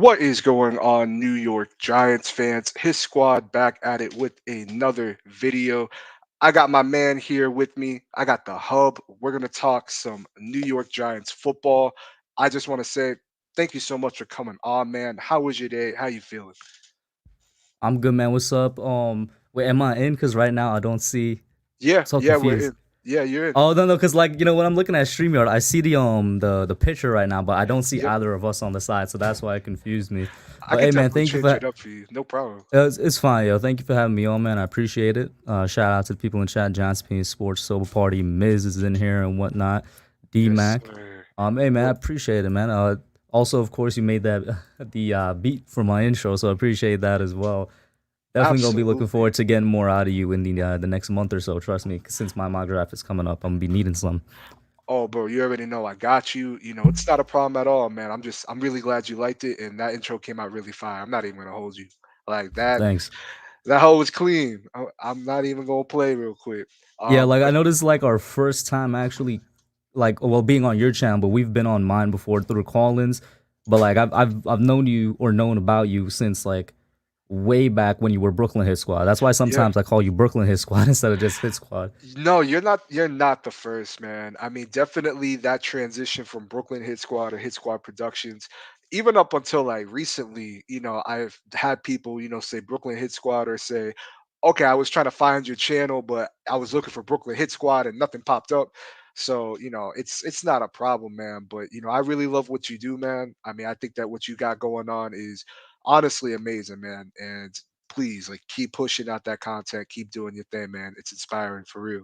What is going on, New York Giants fans? His squad back at it with another video. I got my man here with me. I got the hub. We're going to talk some New York Giants football. I just want to say thank you so much for coming on, man. How was your day? How you feeling? I'm good, man. What's up? Wait, am I in? Because right now I don't see. Yeah, So yeah, we're confused. in. Yeah, you're in. Oh no, because when I'm looking at Streamyard, I see the picture right now, but I don't see Yep. either of us on the side, so that's why it confused me. I But could hey, man, definitely thank you change for. it up for you. No problem. It's fine, yo. Thank you for having me on, man. I appreciate it. Shout out to the people in chat. Giants P Sports Sober Party, Miz is in here and whatnot. D Yes, Mac. sir. Hey, man, I Well, appreciate it, man. Also, of course, you made that the beat for my intro, so I appreciate that as well. Definitely gonna be looking absolutely. forward to getting more out of you in the next month or so. Trust me, 'cause since my mock draft is coming up, I'm gonna be needing some. Oh, bro, you already know I got you. It's not a problem at all, man. I'm really glad you liked it, and that intro came out really fire. I'm not even gonna hold you like that. Thanks. That hoe was clean. I'm not even gonna play real quick. Yeah, like I But know this is like our first time actually, like well, being on your channel, but we've been on mine before through call-ins. But like I've known you or known about you since like way back when you were Brooklyn Hit Squad. That's why yeah, sometimes I call you Brooklyn Hit Squad instead of just Hit Squad. no, You're not the first, man. I mean, definitely that transition from Brooklyn Hit Squad or Hit Squad Productions, even up until like recently, I've had people, say Brooklyn Hit Squad or say, okay, I was trying to find your channel, but I was looking for Brooklyn Hit Squad and nothing popped up. So, it's not a problem, man. But I really love what you do, man. I mean, I think that what you got going on is honestly amazing, man. And please, like, keep pushing out that content, keep doing your thing, man. It's inspiring for real.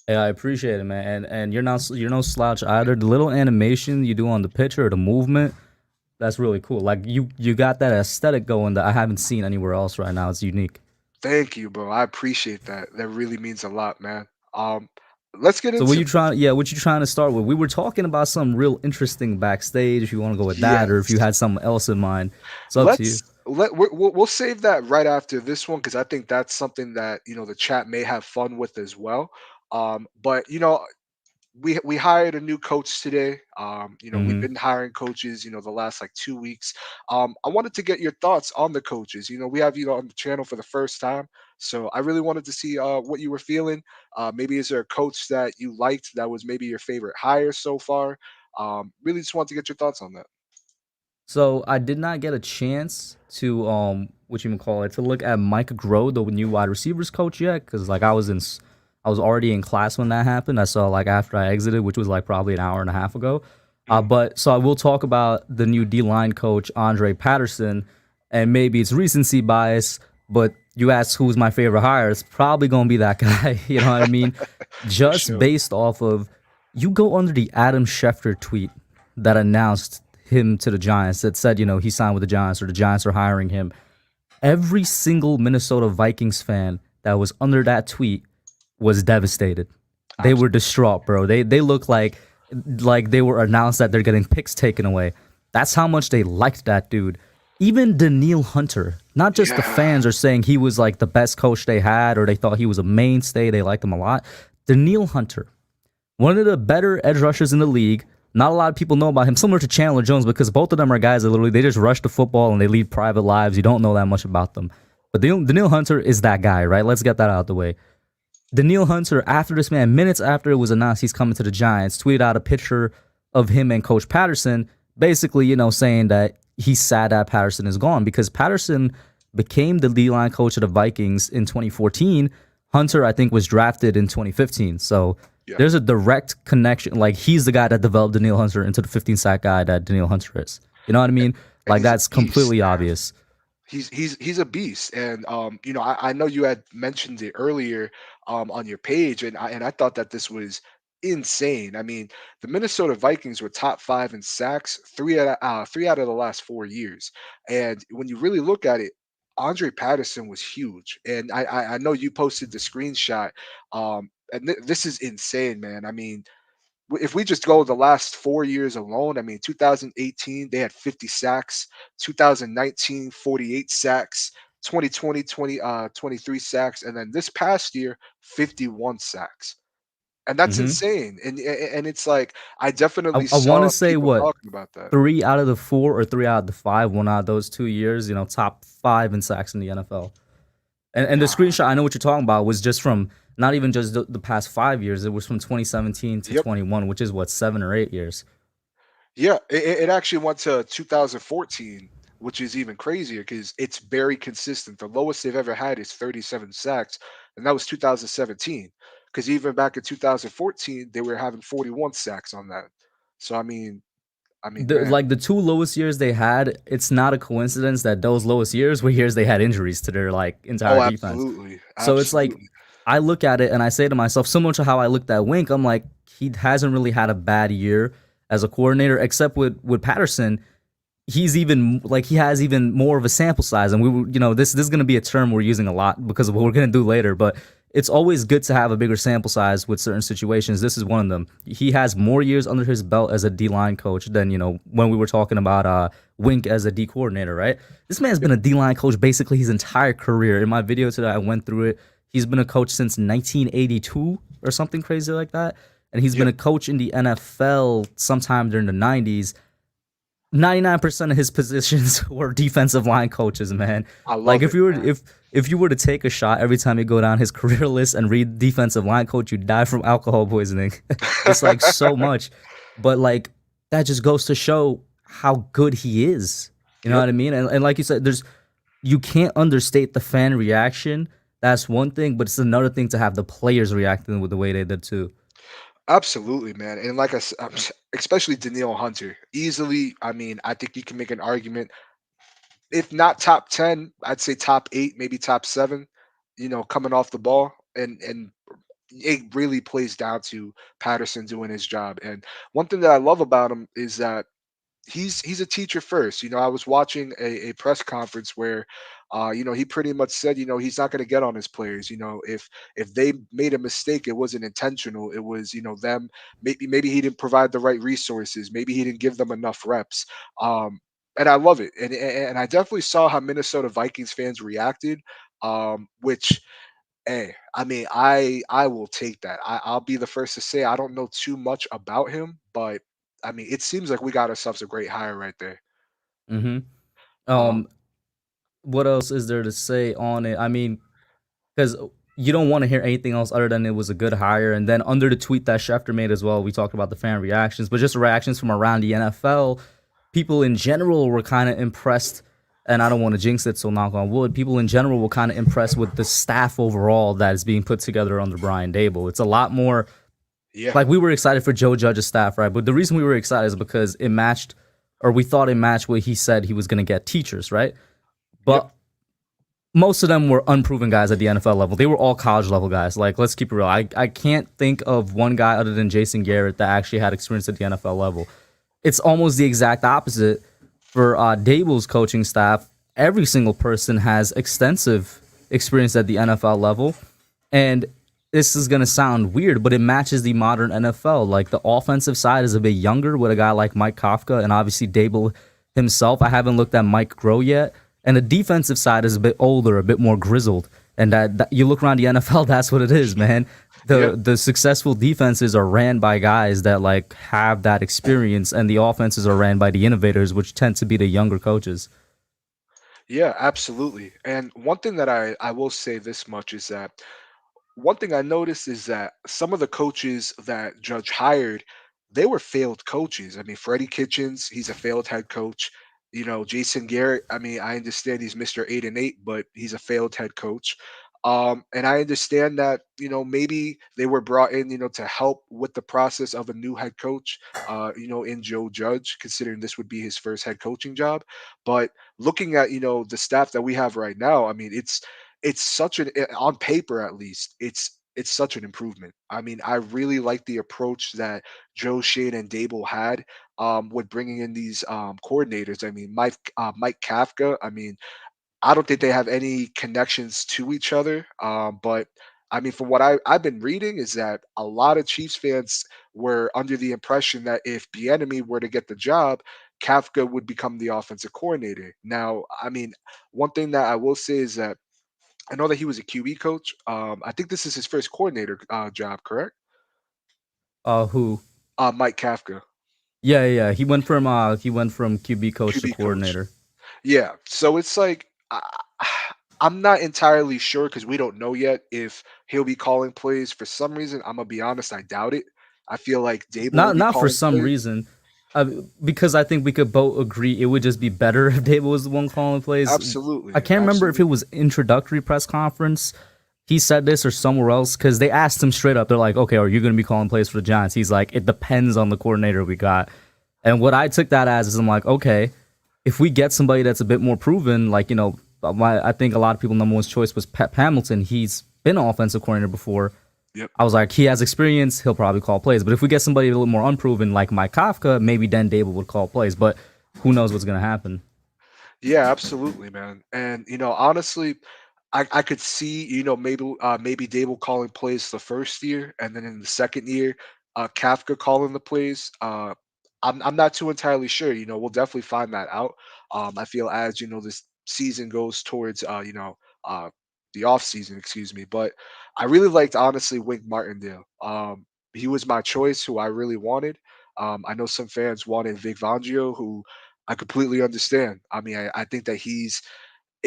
Yeah, I appreciate it, man. And you're no slouch either. The little animation you do on the picture or the movement, that's really cool. Like you got that aesthetic going that I haven't seen anywhere else right now. It's unique. Thank you, bro. I appreciate that. That really means a lot, man. Um, let's get So what into you trying? Yeah, what you trying to start with? We were talking about something real interesting backstage. If you want to go with that, or if you yes. had something else in mind, it's up to you. We'll save that right after this one because I think that's something that the chat may have fun with as well. But we hired a new coach today. We've Hmm. been hiring coaches, the last like 2 weeks. I wanted to get your thoughts on the coaches. We have you on the channel for the first time, so I really wanted to see what you were feeling. Maybe is there a coach that you liked that was maybe your favorite hire so far? Really just want to get your thoughts on that. So I did not get a chance to what you call it, to look at Mike Groh, the new wide receivers coach yet, because like I was already in class when that happened. I saw like after I exited, which was like probably an hour and a half ago. Mhm. But so I will talk about the new D line coach Andre Patterson, and maybe it's recency bias, but you ask who's my favorite hire, it's probably gonna be that guy. You know what I mean? For Just sure. based off of you go under the Adam Schefter tweet that announced him to the Giants, that said, he signed with the Giants or the Giants are hiring him. Every single Minnesota Vikings fan that was under that tweet was devastated. They were Absolutely. distraught, bro. They look like they were announced that they're getting picks taken away. That's how much they liked that dude. Even Daniil Hunter, not just the Yeah. fans are saying he was like the best coach they had or they thought he was a mainstay, they liked him a lot. Daniil Hunter, one of the better edge rushers in the league. Not a lot of people know about him, similar to Chandler Jones, because both of them are guys that literally they just rush the football and they lead private lives. You don't know that much about them. But Daniil Hunter is that guy, right? Let's get that out of the way. Daniil Hunter, after this man, minutes after it was announced he's coming to the Giants, tweeted out a picture of him and Coach Patterson, basically, saying that he's sad that Patterson is gone because Patterson became the D line coach of the Vikings in 2014. Hunter, I think, was drafted in 2015. So Yeah. there's a direct connection. Like, he's the guy that developed Daniil Hunter into the 15 sack guy that Daniil Hunter is. You know what I mean? And Like, he's a that's beast, completely man. obvious. He's a beast, and I know you had mentioned it earlier on your page, and I thought that this was insane. I mean, the Minnesota Vikings were top five in sacks three out of the last 4 years, and when you really look at it, Andre Patterson was huge, and I know you posted the screenshot, and this is insane, man. I mean, if we just go the last 4 years alone, I mean, 2018, they had 50 sacks, 2019, 48 sacks, 2020, 23 sacks, and then this past year, 51 sacks. and that's Hmm. insane. And it's like I definitely I want to saw say people what, talking about that. 3 out of the 4 or 3 out of the 5 won out of those 2 years. Top 5 in sacks in the NFL. And the Ah, screenshot I know what you're talking about was just from not even just the past 5 years. It was from 2017 to yep. 21, which is what, 7 or 8 years. Yeah, it actually went to 2014, which is even crazier because it's very consistent. The lowest they've ever had is 37 sacks, and that was 2017. Because even back in 2014, they were having 41 sacks on that. So man, The 2 lowest years they had, it's not a coincidence that those lowest years were years they had injuries to their like oh, entire defense. absolutely, So it's like absolutely, I look at it and I say to myself, similar to how I looked at Wink, I'm like, he hasn't really had a bad year as a coordinator, except with Patterson. He's even like he has even more of a sample size, and this is going to be a term we're using a lot because of what we're going to do later, but it's always good to have a bigger sample size with certain situations. This is one of them. He has more years under his belt as a D-line coach than when we were talking about Wink as a D coordinator, right? This man's yep, been a D-line coach basically his entire career. In my video today I went through it. He's been a coach since 1982 or something crazy like that, and he's been yep. a coach in the NFL sometime during the 90s. 99% of his positions were defensive line coaches, man. I Like love if it, you were man. if you were to take a shot every time you go down his career list and read defensive line coach, you die from alcohol poisoning. It's like so much. But like that just goes to show how good he is. You know Yep. what I mean? And like you said, you can't understate the fan reaction. That's one thing, but it's another thing to have the players reacting with the way they did too. Absolutely, man. And like especially Daniil Hunter, easily. I mean, I think you can make an argument, if not top 10, I'd say top 8, maybe top 7. Coming off the ball, and it really plays down to Patterson doing his job. And one thing that I love about him is that he's a teacher first. I was watching a press conference where he pretty much said, he's not going to get on his players. If they made a mistake, it wasn't intentional. It was, them. Maybe he didn't provide the right resources. Maybe he didn't give them enough reps. And I love it. And I definitely saw how Minnesota Vikings fans reacted, which, hey, I mean, I will take that. I'll be the first to say I don't know too much about him, but I mean, it seems like we got ourselves a great hire right there. Hmm. Um, Um, what else is there to say on it? I mean, because you don't want to hear anything else other than it was a good hire. And then under the tweet that Schefter made as well, we talked about the fan reactions, but just reactions from around the NFL. People in general were kind of impressed, and I don't want to jinx it, so knock on wood. People in general were kind of impressed with the staff overall that is being put together under Brian Dable. It's a lot more yeah, like we were excited for Joe Judge's staff, right? But the reason we were excited is because it matched, or we thought it matched what he said he was going to get teachers, right? yep, But most of them were unproven guys at the NFL level. They were all college level guys. Like, let's keep it real. I can't think of one guy other than Jason Garrett that actually had experience at the NFL level. It's almost the exact opposite for Dable's coaching staff. Every single person has extensive experience at the NFL level. And this is going to sound weird, but it matches the modern NFL. Like, the offensive side is a bit younger with a guy like Mike Kafka and obviously Dable himself. I haven't looked at Mike Groh yet. And the defensive side is a bit older, a bit more grizzled. And that you look around the NFL, that's what it is, man. yeah, The successful defenses are ran by guys that like have that experience, and the offenses are ran by the innovators, which tend to be the younger coaches. yeah, absolutely. And one thing that I will say this much is that one thing I noticed is that some of the coaches that Judge hired, they were failed coaches. I mean, Freddie Kitchens, he's a failed head coach. Jason Garrett, I mean, I understand he's Mr. 8-8, but he's a failed head coach. And I understand that, maybe they were brought in, to help with the process of a new head coach, in Joe Judge, considering this would be his first head coaching job. But looking at, the staff that we have right now, I mean, it's such an on paper, at least it's such an improvement. I mean, I really like the approach that Joe Shane and Dable had, with bringing in these coordinators. I mean, Mike Kafka. I mean, I don't think they have any connections to each other, but I mean, from what I've been reading, is that a lot of Chiefs fans were under the impression that if Bieniemy were to get the job, Kafka would become the offensive coordinator. Now, I mean, one thing that I will say is that I know that he was a QB coach. I think this is his first coordinator job, correct? Who? Mike Kafka, Yeah, yeah. He went from QB coach to QB coach. coordinator. Yeah, so it's like I'm not entirely sure because we don't know yet if he'll be calling plays. For some reason, I'm gonna be honest, I doubt it. I feel like Dable will Not be not for calling some plays. reason, uh, because I think we could both agree it would just be better if David was the one calling plays. I Absolutely, can't remember if it absolutely. was introductory press conference. He said this or somewhere else because they asked him straight up. They're like, "Okay, are you going to be calling plays for the Giants?" He's like, "It depends on the coordinator we got." And what I took that as is I'm like, okay, if we get somebody that's a bit more proven, like I think a lot of people number one's choice was Pep Hamilton. He's been an offensive coordinator before. Yep. I was like, he has experience. He'll probably call plays. But if we get somebody a little more unproven, like Mike Kafka, maybe then Dable would call plays. But who knows what's gonna happen? Yeah, absolutely, man. And honestly, I could see, maybe Dable calling plays the first year, and then in the second year, Kafka calling the plays. I'm not too entirely sure. We'll definitely find that out. I feel as this season goes towards the off season, excuse me. But I really liked honestly Wink Martindale. He was my choice, who I really wanted. I know some fans wanted Vic Fangio, who I completely understand. I mean, I think that he's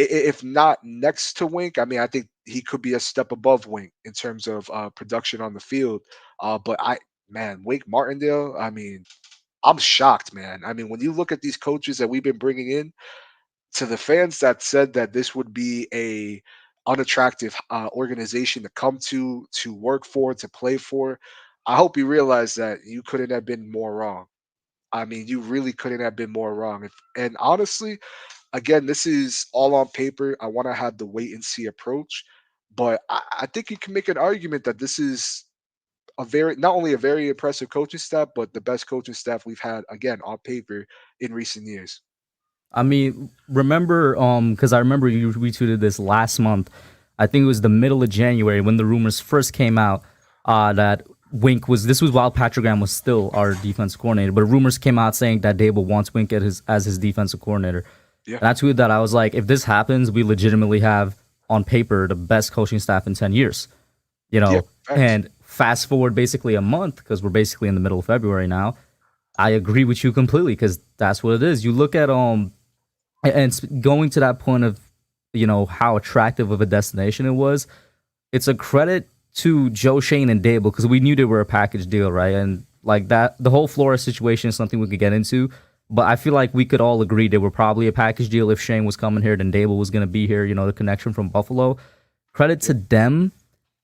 if not next to Wink, I mean, I think he could be a step above Wink in terms of production on the field. But man, Wink Martindale, I mean, I'm shocked, man. I mean, when you look at these coaches that we've been bringing in, to the fans that said that this would be a unattractive organization to come to work for, to play for, I hope you realize that you couldn't have been more wrong. I mean, you really couldn't have been more wrong. And honestly, again, this is all on paper. I want to have the wait and see approach, but I think you can make an argument that this is a very not only a very impressive coaching staff, but the best coaching staff we've had again on paper in recent years. I mean, remember, because I remember you retweeted this last month. I think it was the middle of January when the rumors first came out that Wink was. This was while Patrick Graham was still our defensive coordinator, but rumors came out saying that Dable wants Wink as his defensive coordinator. Yeah, And I tweeted that I was like, if this happens, we legitimately have on paper the best coaching staff in 10 years. You yeah, know, facts. and fast forward basically a month because we're basically in the middle of February now. I agree with you completely because that's what it is. You look at going to that point of how attractive of a destination it was. It's a credit to Joe Shane and Dable because we knew they were a package deal, right? And like that, the whole Flores situation is something we could get into. But I feel like we could all agree they were probably a package deal. If Shane was coming here, then Dable was going to be here. The connection from Buffalo. Credit Yeah, to them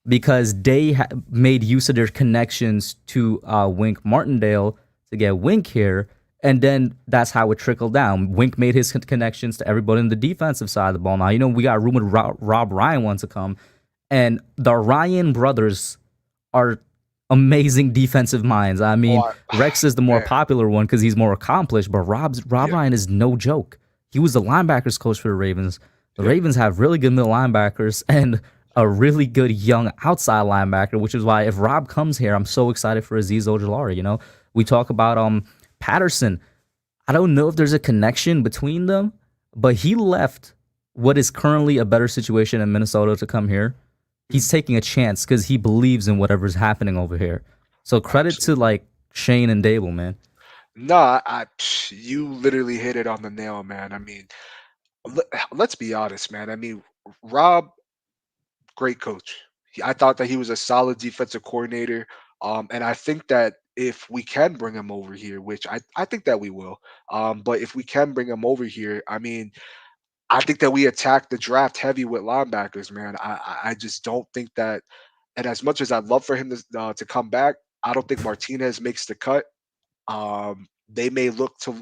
because they made use of their connections to Wink Martindale to get Wink here. And then that's how it trickled down. Wink made his connections to everybody in the defensive side of the ball. Now, we got rumored Rob Ryan wants to come. And the Ryan brothers are amazing defensive minds. I mean, oh, Rex is the more man, popular one because he's more accomplished, but Rob yeah, Ryan is no joke. He was the linebackers coach for the Ravens. The yep, Ravens have really good middle linebackers and a really good young outside linebacker, which is why if Rob comes here, I'm so excited for Aziz Ojulari. We talk about Patterson. I don't know if there's a connection between them, but he left what is currently a better situation in Minnesota to come here. mhm, He's taking a chance because he believes in whatever's happening over here. So credit to absolutely. like Shane and Dable, man. No, you literally hit it on the nail, man. I mean, let's be honest, man. I mean, Rob, great coach. I thought that he was a solid defensive coordinator. And I think that if we can bring him over here, which I think that we will, but if we can bring him over here, I mean, I think that we attack the draft heavy with linebackers, man. I just don't think that. And as much as I'd love for him to come back, I don't think Martinez makes the cut. They may look to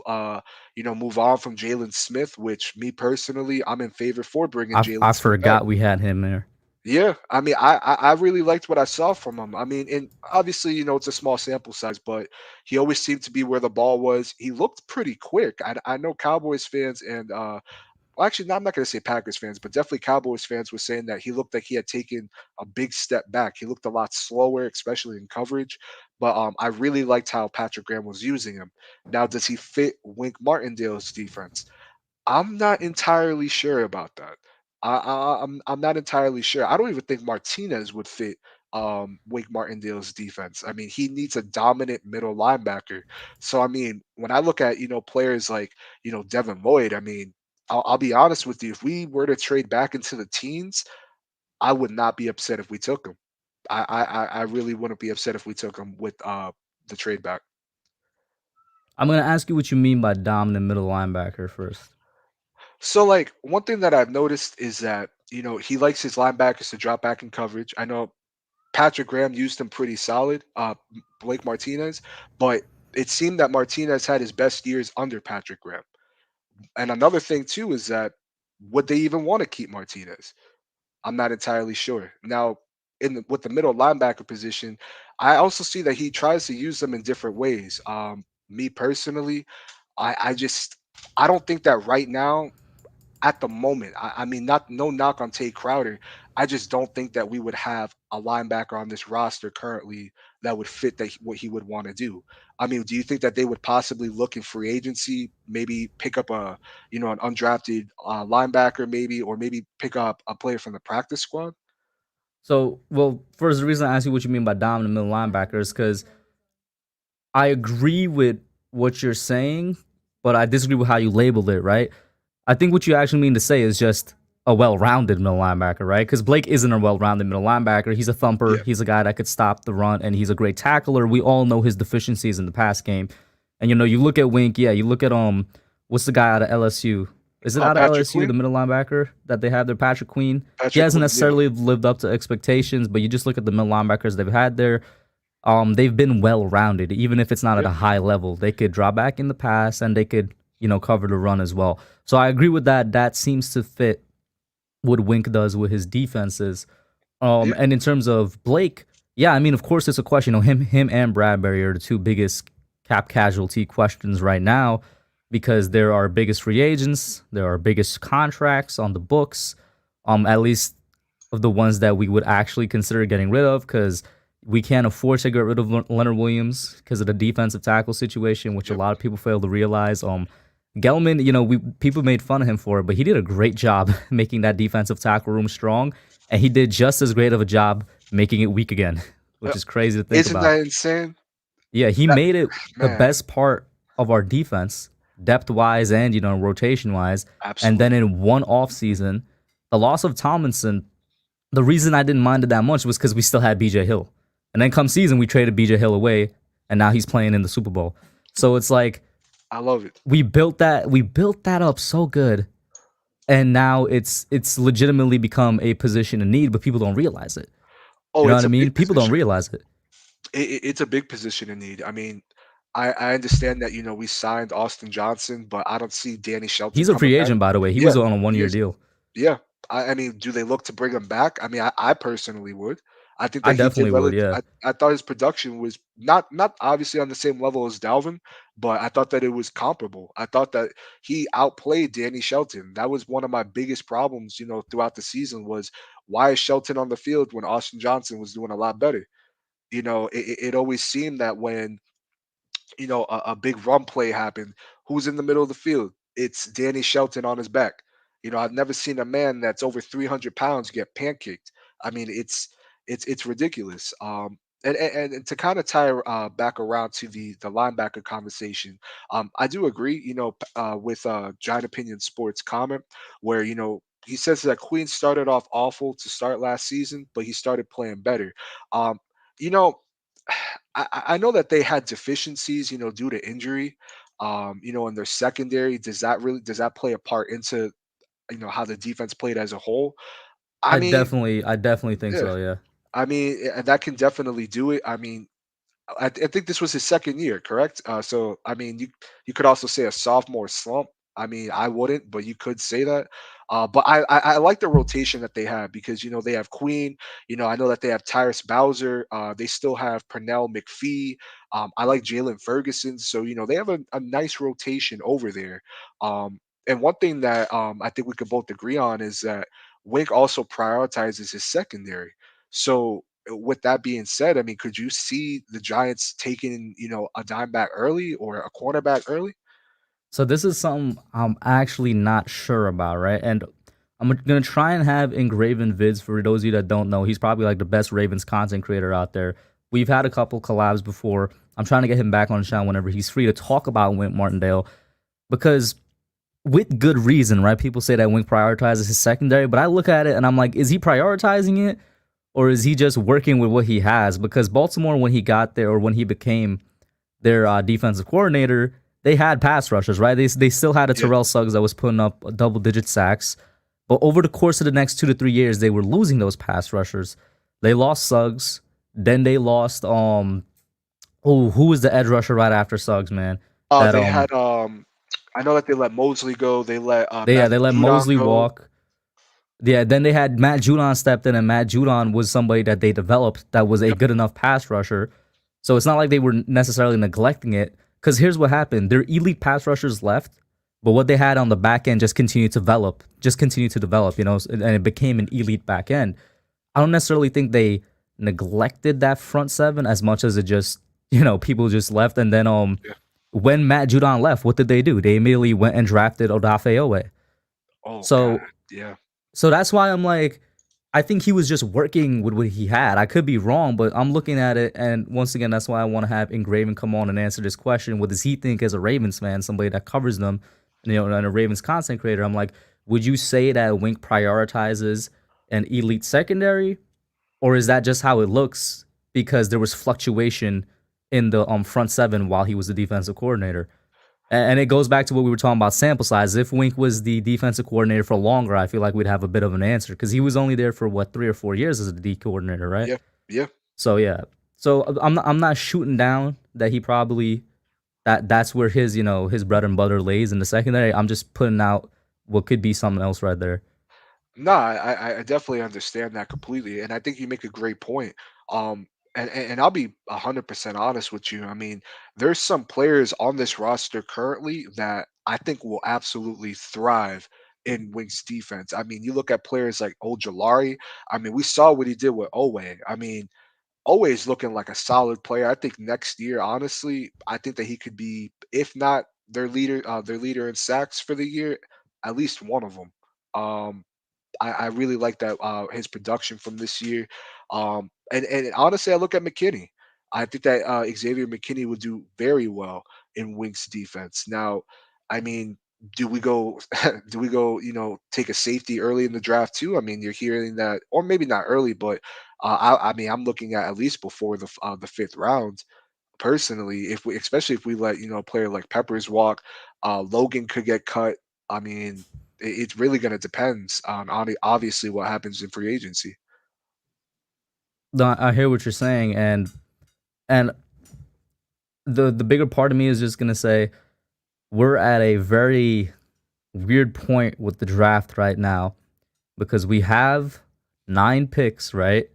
move on from Jalen Smith, which me personally, I'm in favor for bringing I Jalen Smith back. forgot we had him there. Yeah, I mean, I really liked what I saw from him. I mean, and obviously, it's a small sample size, but he always seemed to be where the ball was. He looked pretty quick. I know Cowboys fans and well, actually, no, I'm not going to say Packers fans, but definitely Cowboys fans were saying that he looked like he had taken a big step back. He looked a lot slower, especially in coverage. But I really liked how Patrick Graham was using him. Now, does he fit Wink Martindale's defense? I'm not entirely sure about that. I'm not entirely sure. I don't even think Martinez would fit. Wake Martindale's defense. I mean, he needs a dominant middle linebacker. So I mean, when I look at players like Devin Lloyd, I mean, I'll be honest with you. If we were to trade back into the teens, I would not be upset if we took him. I really wouldn't be upset if we took him with the trade back. I'm gonna ask you what you mean by dominant middle linebacker first. So like one thing that I've noticed is that he likes his linebackers to drop back in coverage. I know Patrick Graham used him pretty solid, Blake Martinez, but it seemed that Martinez had his best years under Patrick Graham. And another thing too is that would they even want to keep Martinez? I'm not entirely sure. Now, with the middle linebacker position, I also see that he tries to use them in different ways. Me personally, I just I don't think that right now at the moment. I mean, not no knock on Tate Crowder. I just don't think that we would have a linebacker on this roster currently that would fit what he would want to do. I mean, do you think that they would possibly look in free agency, maybe pick up an undrafted linebacker, maybe, or maybe pick up a player from the practice squad? So, well, first, the reason I ask you what you mean by dominant middle linebacker is because I agree with what you're saying, but I disagree with how you labeled it, right? I think what you actually mean to say is just a well-rounded middle linebacker, right? Because Blake isn't a well-rounded middle linebacker. He's a thumper. Yeah. He's a guy that could stop the run, and he's a great tackler. We all know his deficiencies in the pass game. And you look at Wink. Yeah, you look at what's the guy out of LSU? Is it out of Patrick LSU, the Queen. middle linebacker that they have there, Patrick Queen? He Patrick hasn't Queen. Yeah. necessarily lived up to expectations, but you just look at the middle linebackers they've had there. They've been well rounded, even if it's not at Yeah. a high level. They could draw back in the pass and they could, cover the run as well. So I agree with that. That seems to fit what Wink does with his defenses. Yeah. And in terms of Blake, yeah, I mean, of course, it's a question. Him and Bradbury are the two biggest cap casualty questions right now because they're our biggest free agents. They're our biggest contracts on the books. At least of the ones that we would actually consider getting rid of because we can't afford to get rid of Leonard Williams because of the defensive tackle situation, which a Yep. lot of people fail to realize. Gelman, we people made fun of him for it, but he did a great job making that defensive tackle room strong, and he did just as great of a job making it weak again, which Yep. is crazy to think Isn't about. that insane? Yeah, he That made it the man, best part of our defense, depth wise and rotation wise. And then absolutely. in one off season, the loss of Tomlinson, the reason I didn't mind it that much was because we still had BJ Hill. And then come season, we traded BJ Hill away, and now he's playing in the Super Bowl. So it's like I love it. we built that up so good, and now it's legitimately become a position in need, but people don't realize it. Oh, You know it's what I a mean? big People don't position. realize it. It's a big position in need. I mean, I understand that we signed Austin Johnson, but I don't see Danny Shelton He's a coming free back. agent, by the way. He Yeah, was on a one he year is. deal. Yeah, I mean, do they look to bring him back? I mean, I personally would. I think I that he did definitely well. would. Yeah, I thought his production was not obviously on the same level as Dalvin, but I thought that it was comparable. I thought that he outplayed Danny Shelton. That was one of my biggest problems, throughout the season was why is Shelton on the field when Austin Johnson was doing a lot better? It always seemed that when a big run play happened, who's in the middle of the field? It's Danny Shelton on his back. I've never seen a man that's over 300 pounds get pancaked. I mean, it's ridiculous. And to kind of tie back around to the linebacker conversation, I do agree. With Giant Opinion Sports comment where he says that Queen started off awful to start last season, but he started playing better. Um, you know, I know that they had deficiencies, due to injury, in their secondary. Does that play a part into how the defense played as a whole? I mean, I definitely think yeah. so. Yeah, I mean, that can definitely do it. I mean, I think this was his second year, correct? So I mean, you could also say a sophomore slump. I mean, I wouldn't, but you could say that. But I like the rotation that they have because they have Queen. I know that they have Tyrus Bowser. They still have Pernell McPhee. I like Jalen Ferguson. So they have a nice rotation over there. And one thing that I think we could both agree on is that Wink also prioritizes his secondary. So with that being said, I mean, could you see the Giants taking, a dime back early or a cornerback early? so this is something I'm actually not sure about, right? And I'm gonna try and have Engraven vids for those of you that don't know. He's probably like the best Ravens content creator out there. We've had a couple collabs before. I'm trying to get him back on the channel whenever he's free to talk about Wink Martindale because with good reason, right? People say that Wink prioritizes his secondary, but I look at it and I'm like, is he prioritizing it or is he just working with what he has? Because Baltimore, when he got there or when he became their defensive coordinator, they had pass rushers, right? They still had a Yeah. Terrell Suggs that was putting up double-digit sacks. But over the course of the next 2 to 3 years, they were losing those pass rushers. They lost Suggs. Then they lost who was the edge rusher right after Suggs, man? That They had I know that they let Mosley go. They let they Matthew let Judon Mosley go. walk. Yeah, then they had Matt Judon stepped in, and Matt Judon was somebody that they developed that was a Yep. good enough pass rusher. So it's not like they were necessarily neglecting it. Because here's what happened: their elite pass rushers left, but what they had on the back end just continued to develop, and it became an elite back end. I don't necessarily think they neglected that front seven as much as it just, people just left. And then Yeah. when Matt Judon left, what did they do? They immediately went and drafted Odafe Owe. Oh God. So Yeah. so that's why I'm like, I think he was just working with what he had. I could be wrong, but I'm looking at it, and once again, that's why I want to have Engraven come on and answer this question. What does he think as a Ravens fan, somebody that covers them, and a Ravens content creator? I'm like, would you say that Wink prioritizes an elite secondary, or is that just how it looks because there was fluctuation in the front seven while he was the defensive coordinator? And it goes back to what we were talking about sample size. If Wink was the defensive coordinator for longer, I feel like we'd have a bit of an answer because he was only there for what 3 or 4 years as a D coordinator, right? Yeah. Yeah. So yeah. So I'm not shooting down that he probably that's where his bread and butter lays in the secondary. I'm just putting out what could be something else right there. No, I definitely understand that completely, and I think you make a great point. And I'll be 100% honest with you. I mean, there's some players on this roster currently that I think will absolutely thrive in Wink's defense. I mean, you look at players like Ojulari. I mean, we saw what he did with Owe. I mean, always looking like a solid player. I think next year, honestly, I think that he could be, if not their leader in sacks for the year, at least one of them. I really like that his production from this year. And honestly, I look at McKinney. I think that Xavier McKinney would do very well in Wink's defense. Now, I mean, do we go do we go, take a safety early in the draft too? I mean, you're hearing that, or maybe not early, but I mean, I'm looking at least before the fifth round personally. If we, especially if we let a player like Peppers walk, Logan could get cut. I mean, it's really going to depend on obviously what happens in free agency. No, I hear what you're saying, and the bigger part of me is just gonna say we're at a very weird point with the draft right now because we have 9 picks, right?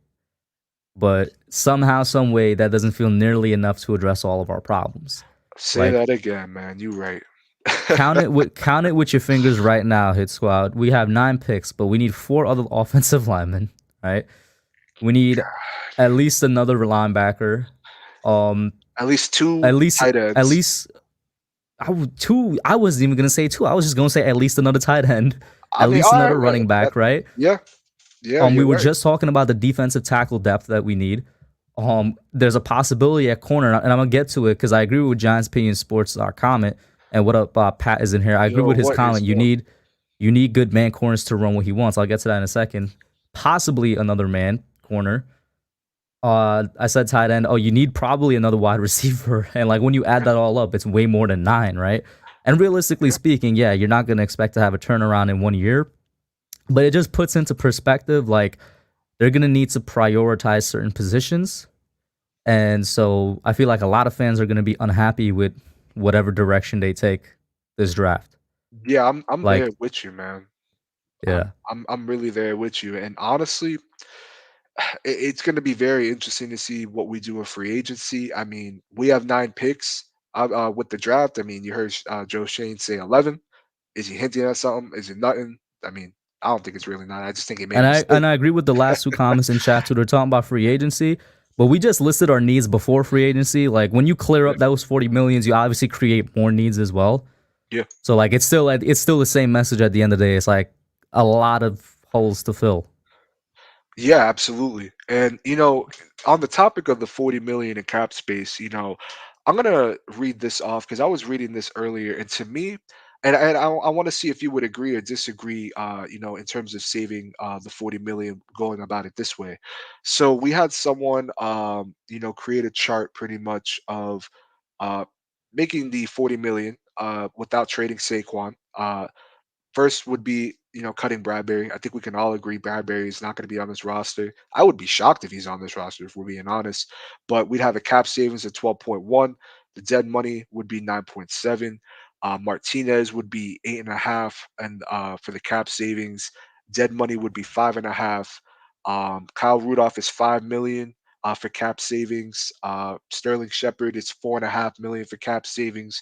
But somehow, some way, that doesn't feel nearly enough to address all of our problems. Say Like that again, man. You right. count it with your fingers right now, Hit Squad. We have 9 picks, but we need 4 other offensive linemen, right? We need at least another linebacker. Um, At least two at least tight at ends. least two. I wasn't even gonna say two. I was just gonna say at least another tight end, I at mean, least all right, another right. running back, right? Yeah, yeah, We you're were right. just talking about the defensive tackle depth that we need. There's a possibility at corner, and I'm gonna get to it because I agree with Giants Opinion Sports comment. And what up, Pat is in here. I agree Yo, with his what is comment. You up? need good man corners to run what he wants. I'll get to that in a second. Possibly another man corner. I said tight end. Oh, you need probably another wide receiver, and like when you add that all up, it's way more than 9, right? And realistically Yeah, speaking, yeah, you're not gonna expect to have a turnaround in 1 year, but it just puts into perspective like they're gonna need to prioritize certain positions, and so I feel like a lot of fans are gonna be unhappy with whatever direction they take this draft. yeah. I'm there Like, with you, man. yeah, I'm really there with you. And honestly, it's going to be very interesting to see what we do in free agency. I mean, we have 9 picks with the draft. I mean, you heard Joe Shane say 11. Is he hinting at something? Is it nothing? I mean, I don't think it's really not. I just think he made and a I mistake. and I agree with the last 2 comments in chat too. They're talking about free agency, but we just listed our needs before free agency. Like when you clear Yeah, up those 40 millions, you obviously create more needs as well. yeah, So like it's still the same message at the end of the day. It's like a lot of holes to fill. Yeah, absolutely. And on the topic of the 40 million in cap space, I'm gonna read this off because I was reading this earlier, and to me, and I want to see if you would agree or disagree, in terms of saving the 40 million, going about it this way. So we had someone, create a chart pretty much of uh, making the 40 million without trading Saquon. First would be, cutting Bradbury. I think we can all agree Bradbury is not going to be on this roster. I would be shocked if he's on this roster, if we're being honest. But we'd have a cap savings of 12.1. The dead money would be 9.7. Martinez would be 8.5, and for the cap savings, dead money would be 5.5. Kyle Rudolph is 5 million for cap savings. Sterling Shepard is 4.5 million for cap savings.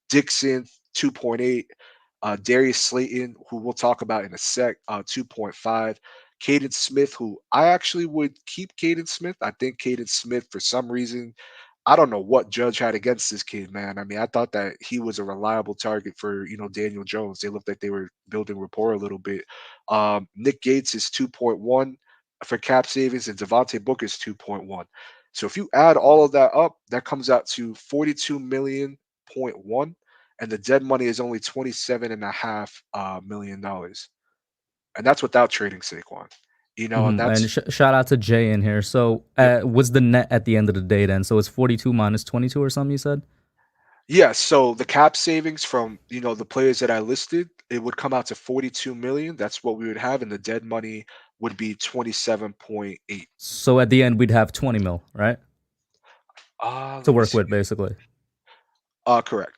Dixon 2.8. Darius Slayton, who we'll talk about in a sec, 2.5. Caden Smith, who I actually would keep Caden Smith. I think Caden Smith, for some reason, I don't know what Judge had against this kid, man. I mean, I thought that he was a reliable target for, Daniel Jones. They looked like they were building rapport a little bit. Nick Gates is 2.1 for cap savings, and Devontae Booker is 2.1. So if you add all of that up, that comes out to 42 million point one, and the dead money is only 27.5 million dollars, and that's without trading Saquon. And And that's shout out to Jay in here. So, yep. what's the net at the end of the day then? So it's 42 minus 22 or something you said? Yeah, so the cap savings from, the players that I listed, it would come out to 42 million. That's what we would have, and the dead money would be 27.8. So at the end, we'd have 20 mil, right? To Let me work see. with, basically. Correct.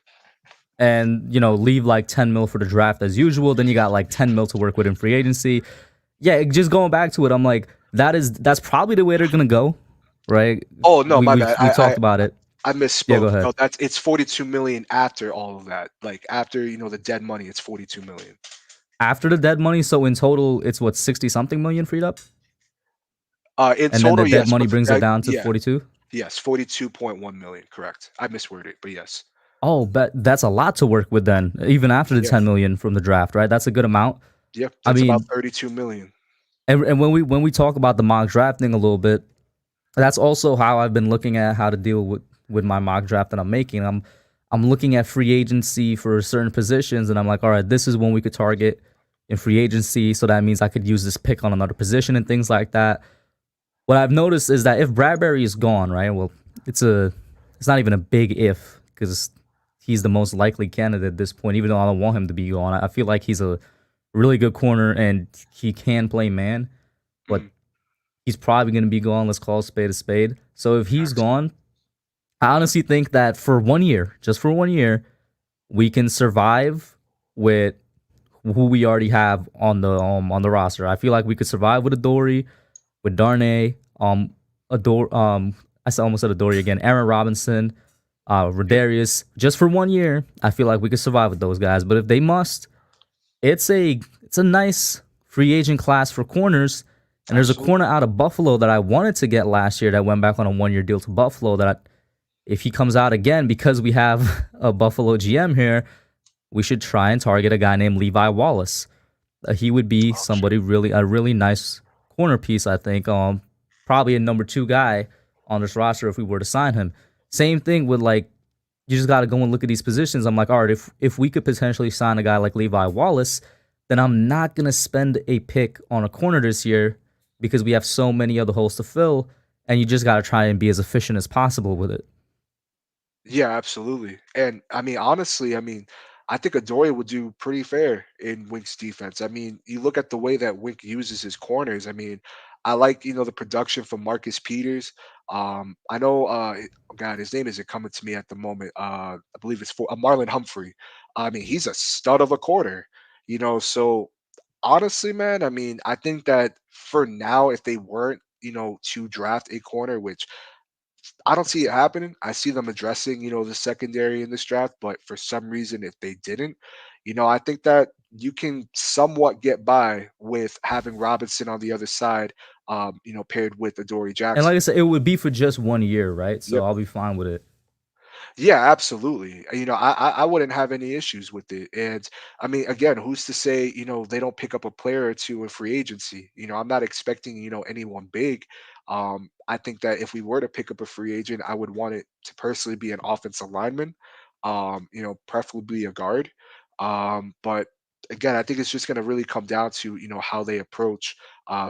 And, leave like 10 mil for the draft as usual. Then you got like 10 mil to work with in free agency. Yeah, just going back to it, I'm like, that's probably the way they're going to go, right? Oh no, We, my we, bad. we talked about it. I Yeah, go misspoke. ahead. No, it's 42 million after all of that. Like after, the dead money, it's 42 million. After the dead money, so in total, it's what, 60 something million freed up? In And then the total, dead yes, money but brings it down to yeah, 42? yes, 42.1 million. Correct. I misworded it, but yes. Oh, but that's a lot to work with then, even after the Yeah. 10 million from the draft, right? That's a good amount. Yep, I that's about mean, 32 million. and when we talk about the mock drafting a little bit, that's also how I've been looking at how to deal with my mock draft that I'm making. I'm looking at free agency for certain positions, and I'm like, all right, this is when we could target in free agency. So that means I could use this pick on another position and things like that. What I've noticed is that if Bradbury is gone, right? Well, it's not even a big if because he's the most likely candidate at this point. Even though I don't want him to be gone, I feel like he's a really good corner and he can play man, but Mhm. he's probably going to be gone. Let's call a spade a spade. So if he's Facts. gone, I honestly think that for 1 year, just for 1 year, we can survive with who we already have on the roster. I feel like we could survive with Adoree, with Darnay, Adore, almost said Adoree again. Aaron Robinson, Yep. Darius. Just for 1 year, I feel like we could survive with those guys. But if they must, it's a nice free agent class for corners. And there's a corner Absolutely. out of Buffalo that I wanted to get last year that went back on a 1 year deal to Buffalo. If he comes out again, because we have a Buffalo GM here, we should try and target a guy named Levi Wallace. He would be Oh, shit. somebody a really nice corner piece, I think. Probably a number two guy on this roster if we were to sign him. Same thing with like you just got to go and look at these positions. I'm like, all right, if we could potentially sign a guy like Levi Wallace, then I'm not gonna spend a pick on a corner this year because we have so many other holes to fill, and you just got to try and be as efficient as possible with it. Yeah, absolutely. And I mean, honestly, I think Adoria would do pretty fair in Wink's defense. I mean, you look at the way that Wink uses his corners. I mean, I like, the production from Marcus Peters. I know, oh God, his name isn't coming to me at the moment. I believe it's for Marlon Humphrey. I mean, he's a stud of a corner, so honestly, man, I mean, I think that for now, if they weren't, to draft a corner, which I don't see it happening. I see them addressing, the secondary in this draft, but for some reason, if they didn't, I think that you can somewhat get by with having Robinson on the other side, paired with Adoree And like Jackson. I said, it would be for just 1 year, right? So Yep. I'll be fine with it. Yeah, absolutely. I wouldn't have any issues with it. And I mean, again, who's to say, they don't pick up a player or two in free agency? I'm not expecting, anyone big. I think that if we were to pick up a free agent, I would want it to personally be an offensive lineman, preferably a guard. But again, I think it's just going to really come down to, how they approach